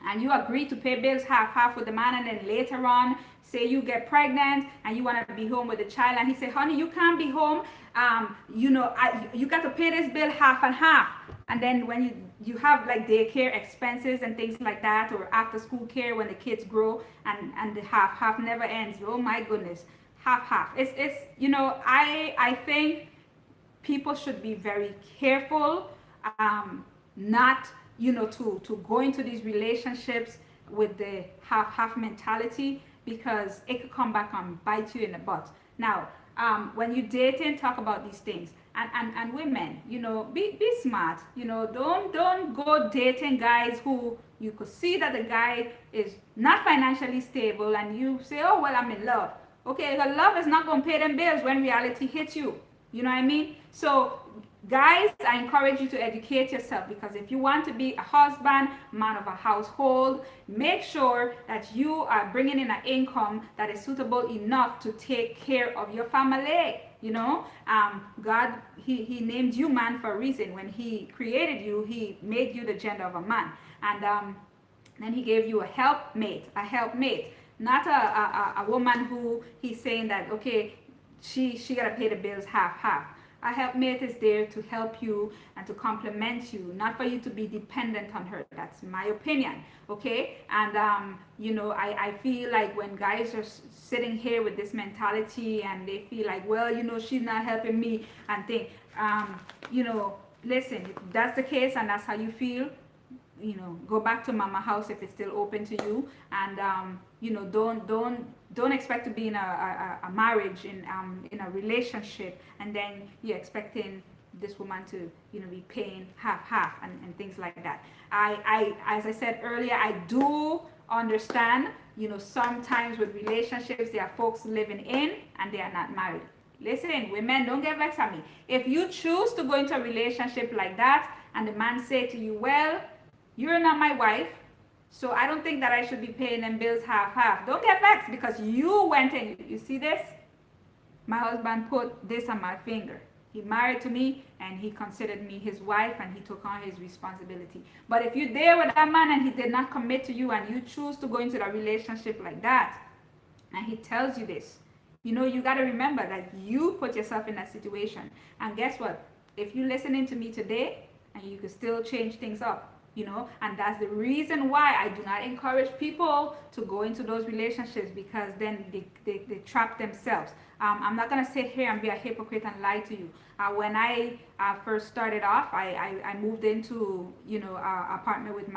Speaker 1: and you agree to pay bills half with the man, and then later on say you get pregnant and you want to be home with the child, and he say, honey, you can't be home, you got to pay this bill half and half. And then when you have like daycare expenses and things like that, or after school care when the kids grow, and the half never ends. Oh my goodness, half. It's I think people should be very careful, not to go into these relationships with the half mentality, because it could come back and bite you in the butt. Now, when you dating, talk about these things. And women, be smart. Don't go dating guys who you could see that the guy is not financially stable, and you say, oh well, I'm in love. Okay, the love is not going to pay them bills when reality hits you. You know what I mean? So guys, I encourage you to educate yourself, because if you want to be a husband, man of a household, make sure that you are bringing in an income that is suitable enough to take care of your family. God, he named you man for a reason. When he created you, he made you the gender of a man. And then he gave you a helpmate, not a woman who he's saying that, okay, she got to pay the bills half. A helpmate is there to help you and to complement you, not for you to be dependent on her. That's my opinion, okay? And I feel like when guys are sitting here with this mentality and they feel like, well, she's not helping me, and think, listen, if that's the case and that's how you feel, go back to mama house if it's still open to you. And don't expect to be in a marriage, in a relationship, and then you're expecting this woman to be paying half and things like that. I as I said earlier, I do understand, sometimes with relationships there are folks living in and they are not married. Listen, women, don't get vexed at me. If you choose to go into a relationship like that and the man say to you, well, you're not my wife, so I don't think that I should be paying them bills half. Don't get vexed, because you went in. You see this? My husband put this on my finger. He married to me and he considered me his wife, and he took on his responsibility. But if you're there with that man and he did not commit to you, and you choose to go into a relationship like that, and he tells you this, you got to remember that you put yourself in that situation. And guess what? If you're listening to me today, and you can still change things up, and that's the reason why I do not encourage people to go into those relationships, because then they trap themselves. I'm not going to sit here and be a hypocrite and lie to you. When I first started off, I moved into, a partner with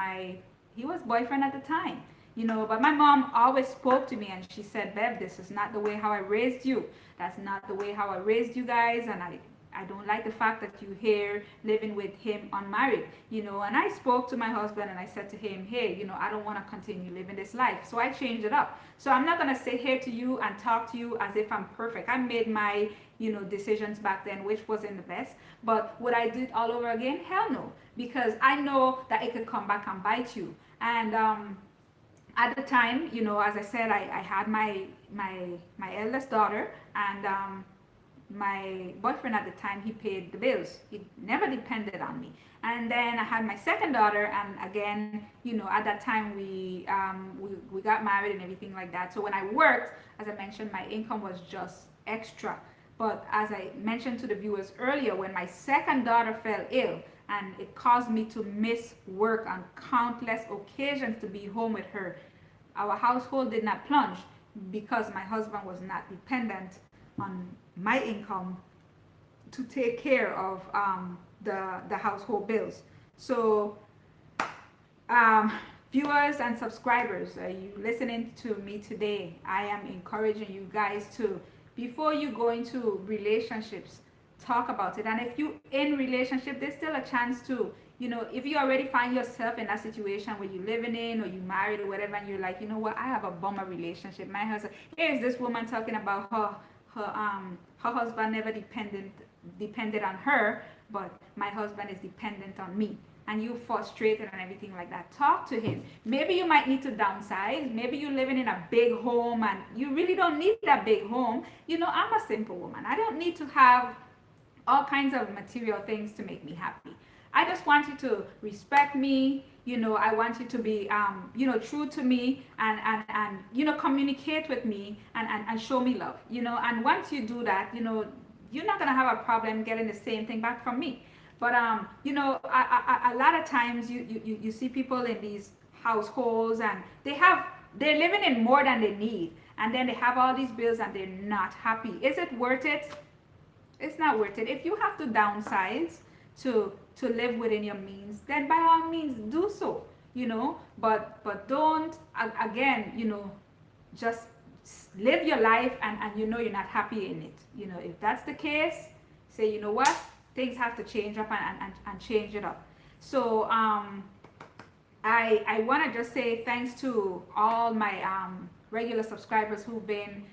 Speaker 1: he was boyfriend at the time, but my mom always spoke to me and she said, Bev, this is not the way how I raised you. That's not the way how I raised you guys. And I don't like the fact that you here living with him unmarried, and I spoke to my husband and I said to him, hey, I don't want to continue living this life. So I changed it up. So I'm not going to sit here to you and talk to you as if I'm perfect. I made my, decisions back then, which wasn't the best. But would I do it all over again? Hell no. Because I know that it could come back and bite you. And at the time, as I said, I had my eldest daughter, and my boyfriend at the time, he paid the bills. He never depended on me. And then I had my second daughter, and again, at that time we got married and everything like that. So when I worked, as I mentioned, my income was just extra. But as I mentioned to the viewers earlier, when my second daughter fell ill, and it caused me to miss work on countless occasions to be home with her, our household did not plunge, because my husband was not dependent on my income to take care of the household bills. So viewers and subscribers, you listening to me today, I am encouraging you guys to, before you go into relationships, talk about it. And if you in relationship, there's still a chance to, if you already find yourself in that situation where you're living in or you married or whatever, and you're like, what, I have a bummer relationship. My husband, here's this woman talking about her husband never depended on her, but my husband is dependent on me, and you frustrated and everything like that. Talk to him. Maybe you might need to downsize. Maybe you're living in a big home and you really don't need that big home. I'm a simple woman. I don't need to have all kinds of material things to make me happy. I just want you to respect me. I want you to be, true to me, and communicate with me, and show me love. And once you do that, you're not gonna have a problem getting the same thing back from me. But a lot of times you see people in these households, and they're living in more than they need, and then they have all these bills and they're not happy. Is it worth it? It's not worth it. If you have to downsize to live within your means, then by all means do so. But don't, again, just live your life, and you're not happy in it. If that's the case, say, you know what, things have to change up, and change it up. So I want to just say thanks to all my regular subscribers who've been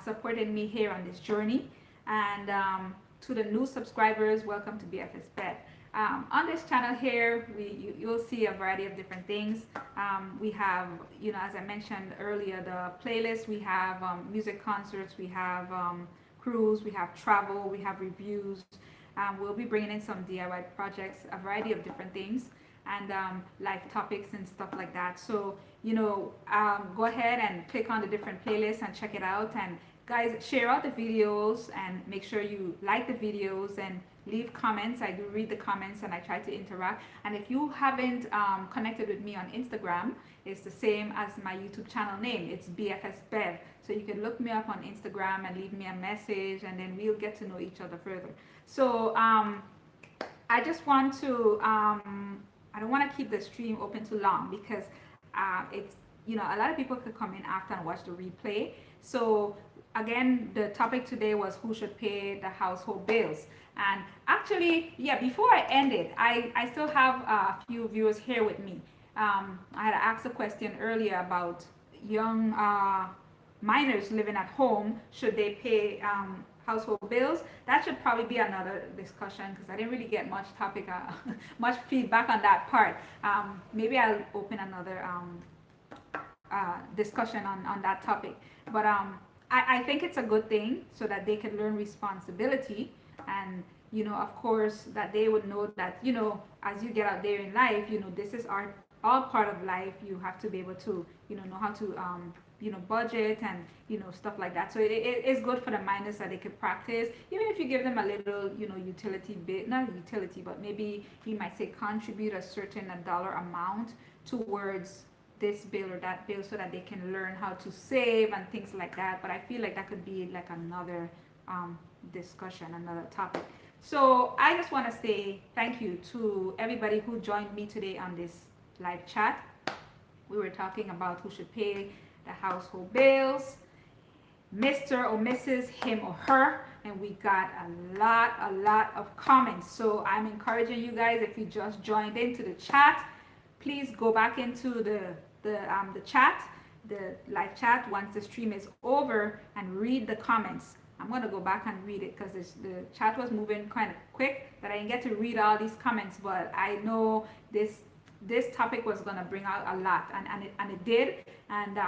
Speaker 1: supporting me here on this journey. And to the new subscribers, welcome to BFS Bev. On this channel here, you'll see a variety of different things. We have, as I mentioned earlier, the playlist. We have music concerts. We have cruise. We have travel. We have reviews. We'll be bringing in some DIY projects, a variety of different things, and live topics and stuff like that. So, go ahead and click on the different playlists and check it out. And guys, share out the videos and make sure you like the videos and leave comments. I do read the comments and I try to interact. And if you haven't connected with me on Instagram, it's the same as my YouTube channel name. It's BFS Bev. So you can look me up on Instagram and leave me a message, and then we'll get to know each other further. So I just want to, I don't want to keep the stream open too long, because it's, a lot of people could come in after and watch the replay. So again, the topic today was who should pay the household bills. And actually, yeah, before I end it, I still have a few viewers here with me. I had asked a question earlier about young minors living at home. Should they pay household bills? That should probably be another discussion, because I didn't really get much much feedback on that part. Maybe I'll open another discussion on that topic. But I think it's a good thing, so that they can learn responsibility, and of course, that they would know that as you get out there in life, this is all part of life. You have to be able to know how to budget, and stuff like that. So it is good for the minors that they could practice, even if you give them a little utility bit, not utility, but maybe you might say contribute a certain dollar amount towards this bill or that bill, so that they can learn how to save and things like that. But I feel like that could be like another discussion, another topic. So I just want to say thank you to everybody who joined me today on this live chat. We were talking about who should pay the household bills, Mr. or Mrs., him or her, and we got a lot of comments. So I'm encouraging you guys, if you just joined into the chat, please go back into the chat, the live chat, once the stream is over, and read the comments. I'm going to go back and read it, because the chat was moving kind of quick, that I didn't get to read all these comments. But I know this topic was going to bring out a lot, and it did. And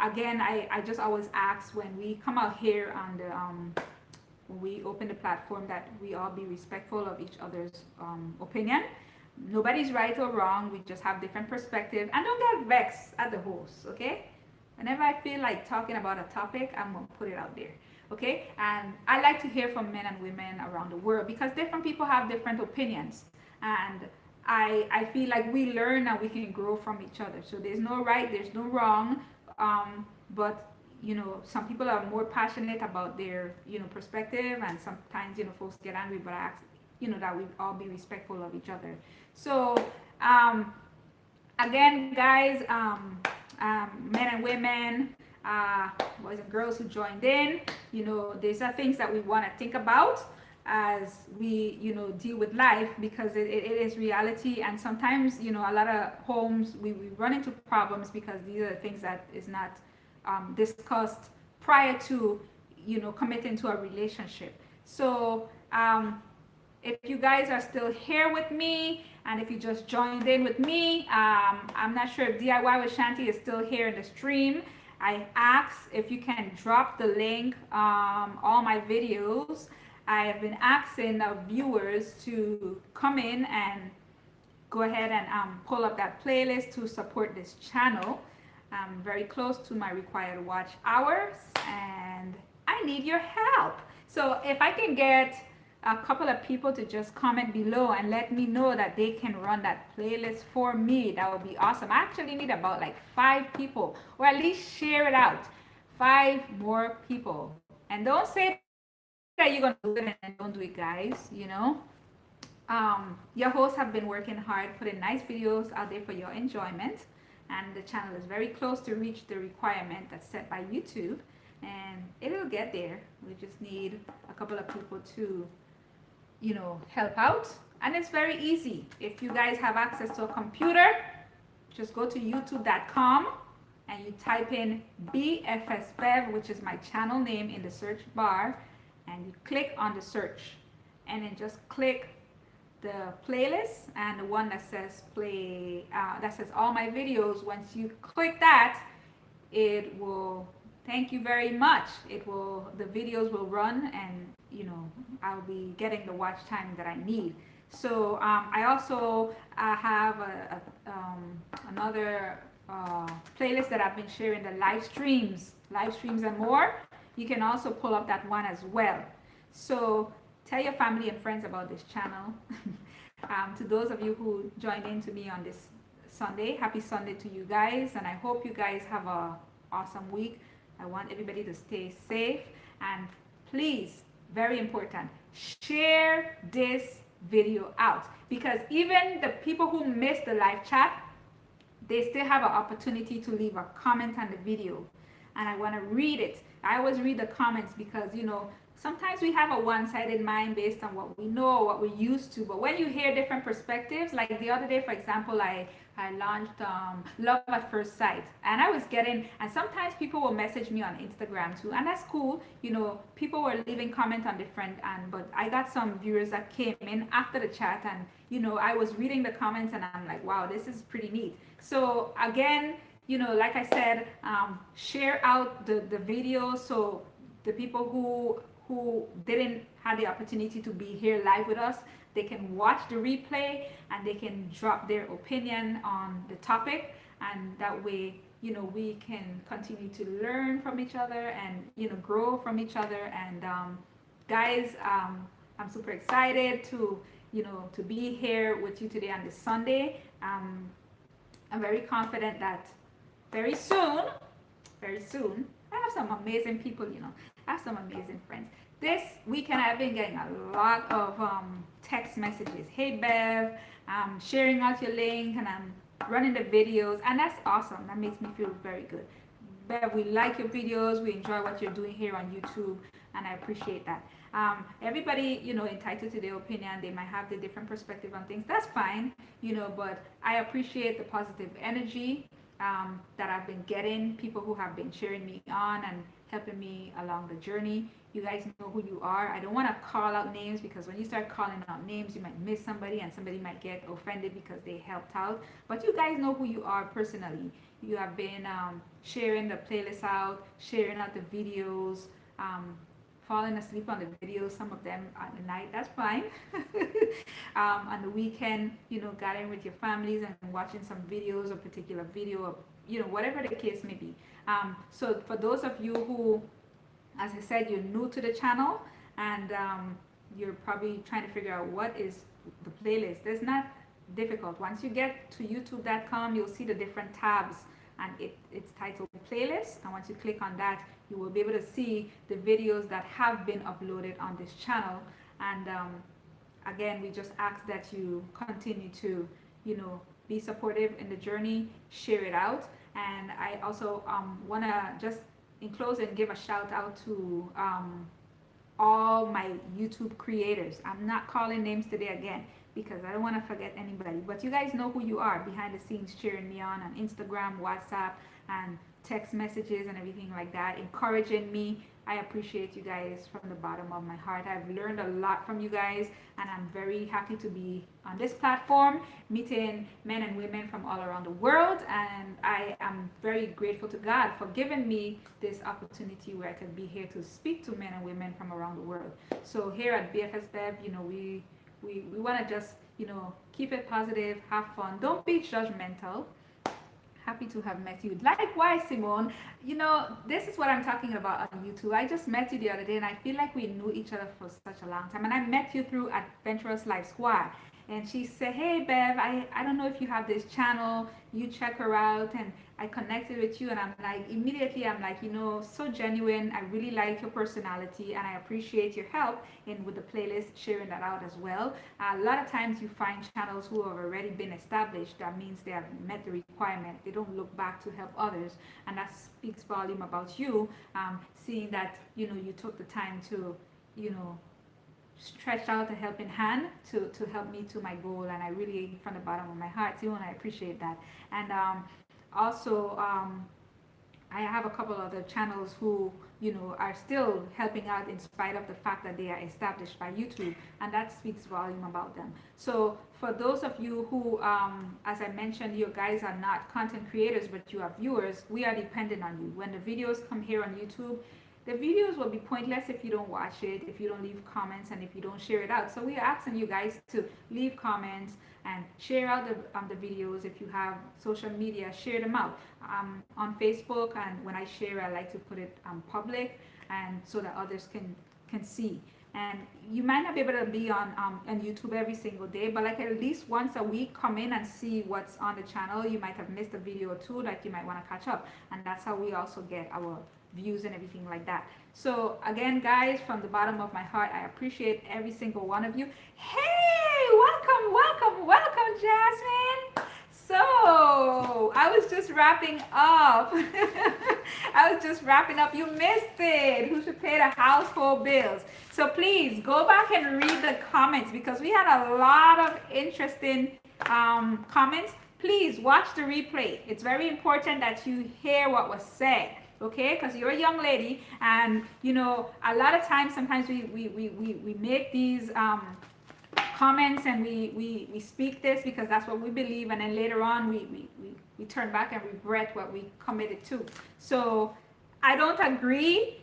Speaker 1: again, I just always ask, when we come out here on the when we open the platform, that we all be respectful of each other's opinion. Nobody's right or wrong. We just have different perspectives, and don't get vexed at the host, okay? Whenever I feel like talking about a topic, I'm gonna put it out there, okay? And I like to hear from men and women around the world, because different people have different opinions, and I feel like we learn and we can grow from each other. So there's no right, there's no wrong, but some people are more passionate about their perspective, and sometimes folks get angry. But I ask that we all be respectful of each other. So again, guys, men and women, boys and girls who joined in, these are things that we want to think about as we deal with life, because it is reality. And sometimes a lot of homes, we run into problems because these are the things that is not discussed prior to committing to a relationship. So if you guys are still here with me, and if you just joined in with me, I'm not sure if DIY with Shanti is still here in the stream. I asked if you can drop the link, all my videos. I have been asking the viewers to come in and go ahead and pull up that playlist to support this channel. I'm very close to my required watch hours and I need your help. So if I can get a couple of people to just comment below and let me know that they can run that playlist for me, that would be awesome. I actually need about like 5 people, or at least share it out. 5 more people. And don't say that you're gonna do it and don't do it, guys, you know. Your hosts have been working hard, putting nice videos out there for your enjoyment, and the channel is very close to reach the requirement that's set by YouTube, and it'll get there. We just need a couple of people to, you know, help out, and it's very easy. If you guys have access to a computer, just go to youtube.com and you type in BFSBev, which is my channel name, in the search bar, and you click on the search, and then just click the playlist and the one that says play, that says all my videos. Once you click that, it will, thank you very much, it will, the videos will run, and you know, I'll be getting the watch time that I need. So I also have another playlist that I've been sharing, the live streams and more. You can also pull up that one as well. So tell your family and friends about this channel. To those of you who joined in to me on this Sunday, happy Sunday to you guys, and I hope you guys have a awesome week. I want everybody to stay safe, and please, very important, share this video out, because even the people who missed the live chat, they still have an opportunity to leave a comment on the video, and I want to read it. I always read the comments because, you know, sometimes we have a one-sided mind based on what we know, what we're used to. But when you hear different perspectives, like the other day, for example, I launched Love at First Sight, and I was getting, and sometimes people will message me on Instagram too, and that's cool. You know, people were leaving comments on different, but I got some viewers that came in after the chat, and you know, I was reading the comments, and I'm like, wow, this is pretty neat. So again, you know, like I said, share out the video, so the people who didn't have the opportunity to be here live with us, they can watch the replay and they can drop their opinion on the topic, and that way, you know, we can continue to learn from each other and, you know, grow from each other. And guys, I'm super excited to, you know, to be here with you today on this Sunday. I'm very confident that very soon, I have some amazing people, you know, I have some amazing friends. This weekend I've been getting a lot of text messages. Hey Bev, I'm sharing out your link and I'm running the videos, and that's awesome. That makes me feel very good. Bev, we like your videos, we enjoy what you're doing here on YouTube, and I appreciate that. Everybody, you know, entitled to their opinion. They might have the different perspective on things. That's fine, you know, but I appreciate the positive energy that I've been getting, people who have been cheering me on and helping me along the journey. You guys know who you are. I don't want to call out names, because when you start calling out names, you might miss somebody and somebody might get offended because they helped out. But you guys know who you are personally. You have been sharing the playlist out, sharing out the videos, falling asleep on the videos, some of them at the night, that's fine. On the weekend, you know, gathering with your families and watching some videos, a particular video, or, you know, whatever the case may be. So for those of you who, as I said, you're new to the channel, and you're probably trying to figure out what is the playlist. It's not difficult. Once you get to youtube.com, you'll see the different tabs, and it's titled playlist, and once you click on that, you will be able to see the videos that have been uploaded on this channel. And again, we just ask that you continue to, you know, be supportive in the journey, share it out. And I also want to just in closing give a shout out to all my YouTube creators. I'm not calling names today again, because I don't want to forget anybody, but you guys know who you are behind the scenes, cheering me on Instagram, WhatsApp, and text messages and everything like that, encouraging me. I appreciate you guys from the bottom of my heart. I've learned a lot from you guys, and I'm very happy to be on this platform, meeting men and women from all around the world. And I am very grateful to God for giving me this opportunity where I could be here to speak to men and women from around the world. So here at BFS Bev, we want to just, keep it positive, have fun. Don't be judgmental. Happy to have met you. Likewise, Simone. This is what I'm talking about on YouTube. I just met you the other day, and I feel like we knew each other for such a long time. And I met you through Adventurous Life Squad. And she said, hey, Bev, I don't know if you have this channel. You check her out. And I connected with you, and I'm like, immediately, I'm like, so genuine. I really like your personality, and I appreciate your help in with the playlist, sharing that out as well. A lot of times you find channels who have already been established. That means they have met the requirement. They don't look back to help others, and that speaks volume about you. Seeing that, you took the time to, stretch out a helping hand to help me to my goal, and I really, from the bottom of my heart, too, and I appreciate that. And also, I have a couple other channels who, are still helping out in spite of the fact that they are established by YouTube, and that speaks volume about them. So for those of you who, as I mentioned, you guys are not content creators, but you are viewers, we are dependent on you. When the videos come here on YouTube, the videos will be pointless if you don't watch it, if you don't leave comments, and if you don't share it out. So we are asking you guys to leave comments and share out the videos. If you have social media, share them out on Facebook. And when I share, I like to put it public, and so that others can see. And you might not be able to be on YouTube every single day, but like at least once a week, come in and see what's on the channel. You might have missed a video or two that you might want to catch up, and that's how we also get our views and everything like that. So again, guys, from the bottom of my heart, I appreciate every single one of you. Hey, welcome, Jasmine. So I was just wrapping up. You missed it. Who should pay the household bills? So please go back and read the comments, because we had a lot of interesting comments. Please watch the replay. It's very important that you hear what was said. Okay, because you're a young lady, and a lot of times, sometimes we make these comments, and we speak this because that's what we believe, and then later on we turn back and regret what we committed to. So I don't agree.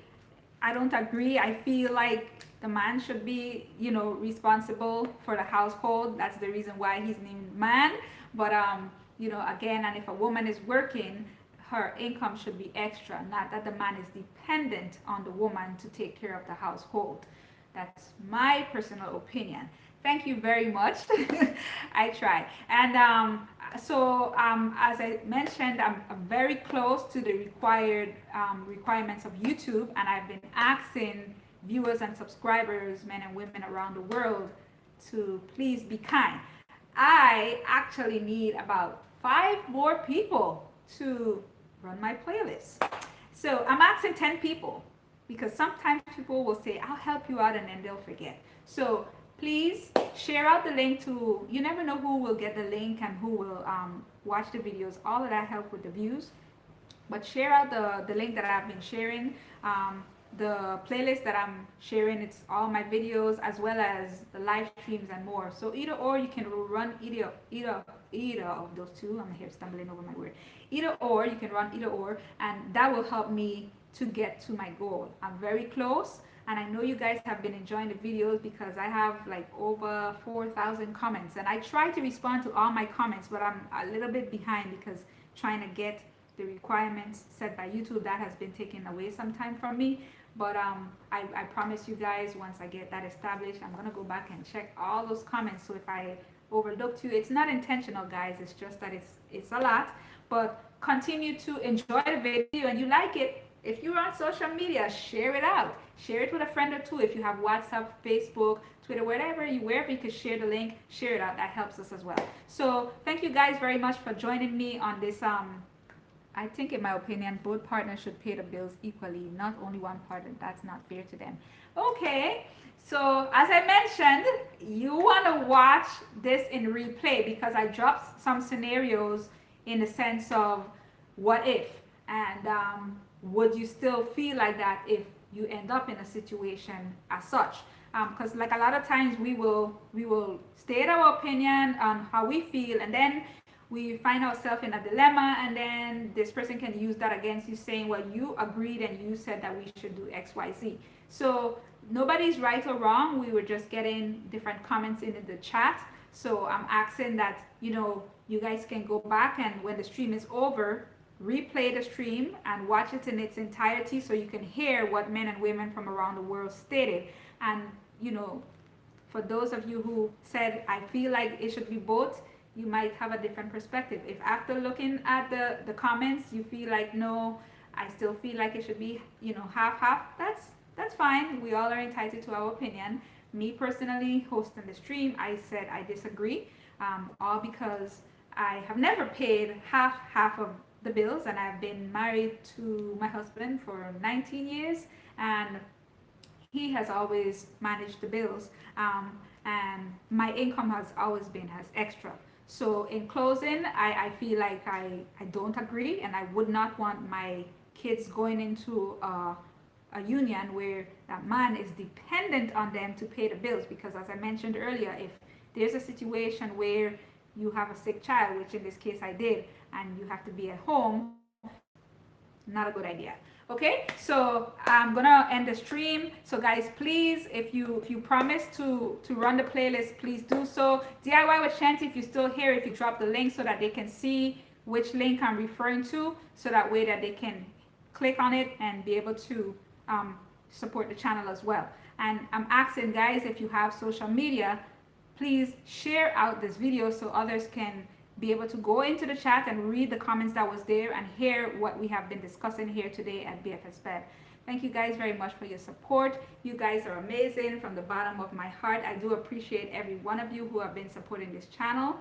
Speaker 1: I feel like the man should be responsible for the household. That's the reason why he's named man. But again, and if a woman is working, her income should be extra, not that the man is dependent on the woman to take care of the household. That's my personal opinion. Thank you very much. I try. And as I mentioned, I'm very close to the requirements of YouTube, and I've been asking viewers and subscribers, men and women around the world, to please be kind. I actually need about 5 more people to run my playlist. So I'm asking 10 people, because sometimes people will say, I'll help you out, and then they'll forget. So please share out the link to, you never know who will get the link and who will watch the videos. All of that help with the views. But share out the link that I've been sharing. The playlist that I'm sharing, it's all my videos as well as the live streams and more. So either or, you can run either of those two. I'm here stumbling over my word. Either or, you can run either or, and that will help me to get to my goal. I'm very close, and I know you guys have been enjoying the videos, because I have like over 4,000 comments, and I try to respond to all my comments, but I'm a little bit behind because trying to get the requirements set by YouTube, that has been taken away some time from me. But I promise you guys, once I get that established, I'm gonna go back and check all those comments. So if I overlooked you, it's not intentional, guys. It's just that it's a lot. But continue to enjoy the video, and you like it. If you're on social media, share it out. Share it with a friend or two. If you have WhatsApp, Facebook, Twitter, wherever you can share the link, share it out. That helps us as well. So thank you guys very much for joining me on this I think, in my opinion, both partners should pay the bills equally, not only one partner. That's not fair to them. Okay, so as I mentioned, you want to watch this in replay, because I dropped some scenarios in the sense of what if.
Speaker 2: And would you still feel like that if you end up in a situation as such? Because like a lot of times we will state our opinion on how we feel, and then we find ourselves in a dilemma, and then this person can use that against you, saying, well, you agreed and you said that we should do XYZ. So nobody's right or wrong. We were just getting different comments in the chat. So I'm asking that, you guys can go back, and when the stream is over, replay the stream and watch it in its entirety, so you can hear what men and women from around the world stated. And you know for those of you who said, I feel like it should be both, you might have a different perspective. If after looking at the comments you feel like, no, I still feel like it should be, half half, that's fine. We all are entitled to our opinion. Me personally, hosting the stream, I said I disagree, all because I have never paid half of the bills, and I've been married to my husband for 19 years, and he has always managed the bills, and my income has always been as extra. So in closing, I feel like I don't agree, and I would not want my kids going into a union where that man is dependent on them to pay the bills. Because as I mentioned earlier, if there's a situation where you have a sick child, which in this case I did, and you have to be at home, not a good idea. Okay, so I'm gonna end the stream. So guys, please, if you promise to run the playlist, please do so. DIY with Shanti, if you're still here, if you drop the link so that they can see which link I'm referring to, so that way that they can click on it and be able to support the channel as well. And I'm asking guys, if you have social media, please share out this video so others can be able to go into the chat and read the comments that was there and hear what we have been discussing here today at BFS Bed. Thank you guys very much for your support. You guys are amazing from the bottom of my heart. I do appreciate every one of you who have been supporting this channel.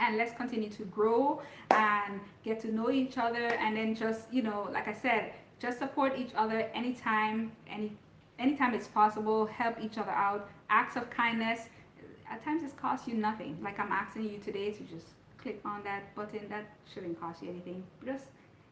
Speaker 2: And let's continue to grow and get to know each other, and then just, like I said, just support each other anytime it's possible. Help each other out. Acts of kindness, at times it costs you nothing. Like I'm asking you today to just click on that button. That shouldn't cost you anything. Just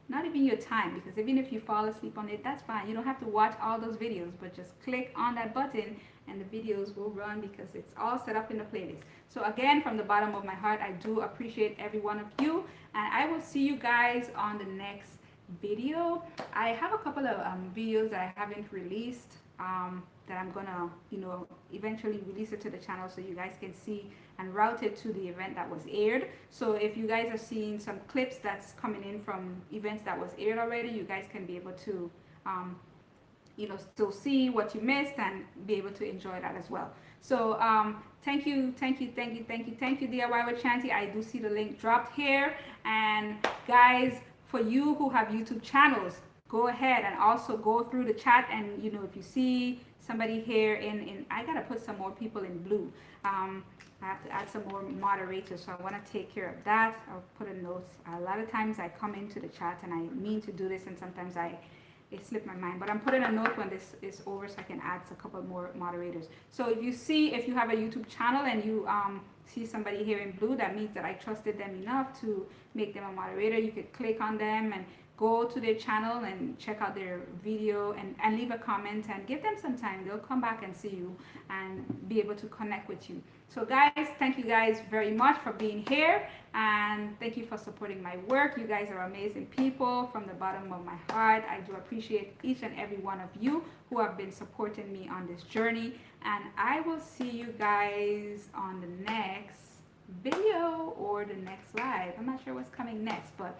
Speaker 2: not even your time, because even if you fall asleep on it, that's fine. You don't have to watch all those videos, but just click on that button and the videos will run, because it's all set up in the playlist. So again, from the bottom of my heart, I do appreciate every one of you, and I will see you guys on the next video. I have a couple of videos that I haven't released, that I'm gonna eventually release it to the channel so you guys can see and route it to the event that was aired. So if you guys are seeing some clips that's coming in from events that was aired already, you guys can be able to still see what you missed and be able to enjoy that as well. So thank you DIY with Shanti. I do see the link dropped here. And guys, for you who have YouTube channels, go ahead and also go through the chat, and if you see somebody here in I gotta put some more people in blue. I have to add some more moderators, so I want to take care of that. I'll put a note. A lot of times I come into the chat and I mean to do this, and sometimes it slipped my mind, but I'm putting a note when this is over so I can add a couple more moderators. So if you have a YouTube channel and you see somebody here in blue, that means that I trusted them enough to make them a moderator. You could click on them and go to their channel and check out their video, and leave a comment and give them some time. They'll come back and see you and be able to connect with you. So guys, thank you guys very much for being here, and thank you for supporting my work. You guys are amazing people from the bottom of my heart. I do appreciate each and every one of you who have been supporting me on this journey, and I will see you guys on the next video or the next live. I'm not sure what's coming next, but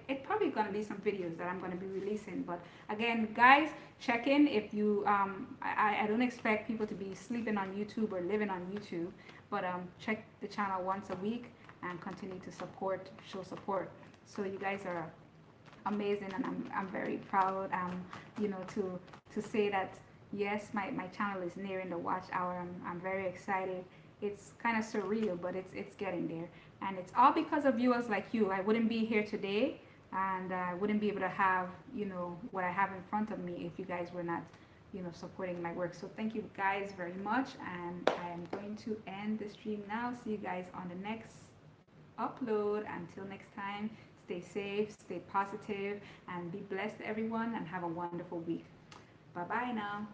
Speaker 2: it's probably going to be some videos that I'm going to be releasing. But again, guys, check in if you I don't expect people to be sleeping on YouTube or living on YouTube, but check the channel once a week and continue to show support. So you guys are amazing, and I'm very proud to say that yes, my channel is nearing the watch hour. I'm very excited. It's kind of surreal, but it's getting there. And it's all because of viewers like you. I wouldn't be here today, and I wouldn't be able to have, what I have in front of me if you guys were not, supporting my work. So thank you guys very much, and I am going to end the stream now. See you guys on the next upload. Until next time, stay safe, stay positive, and be blessed, everyone, and have a wonderful week. Bye bye now.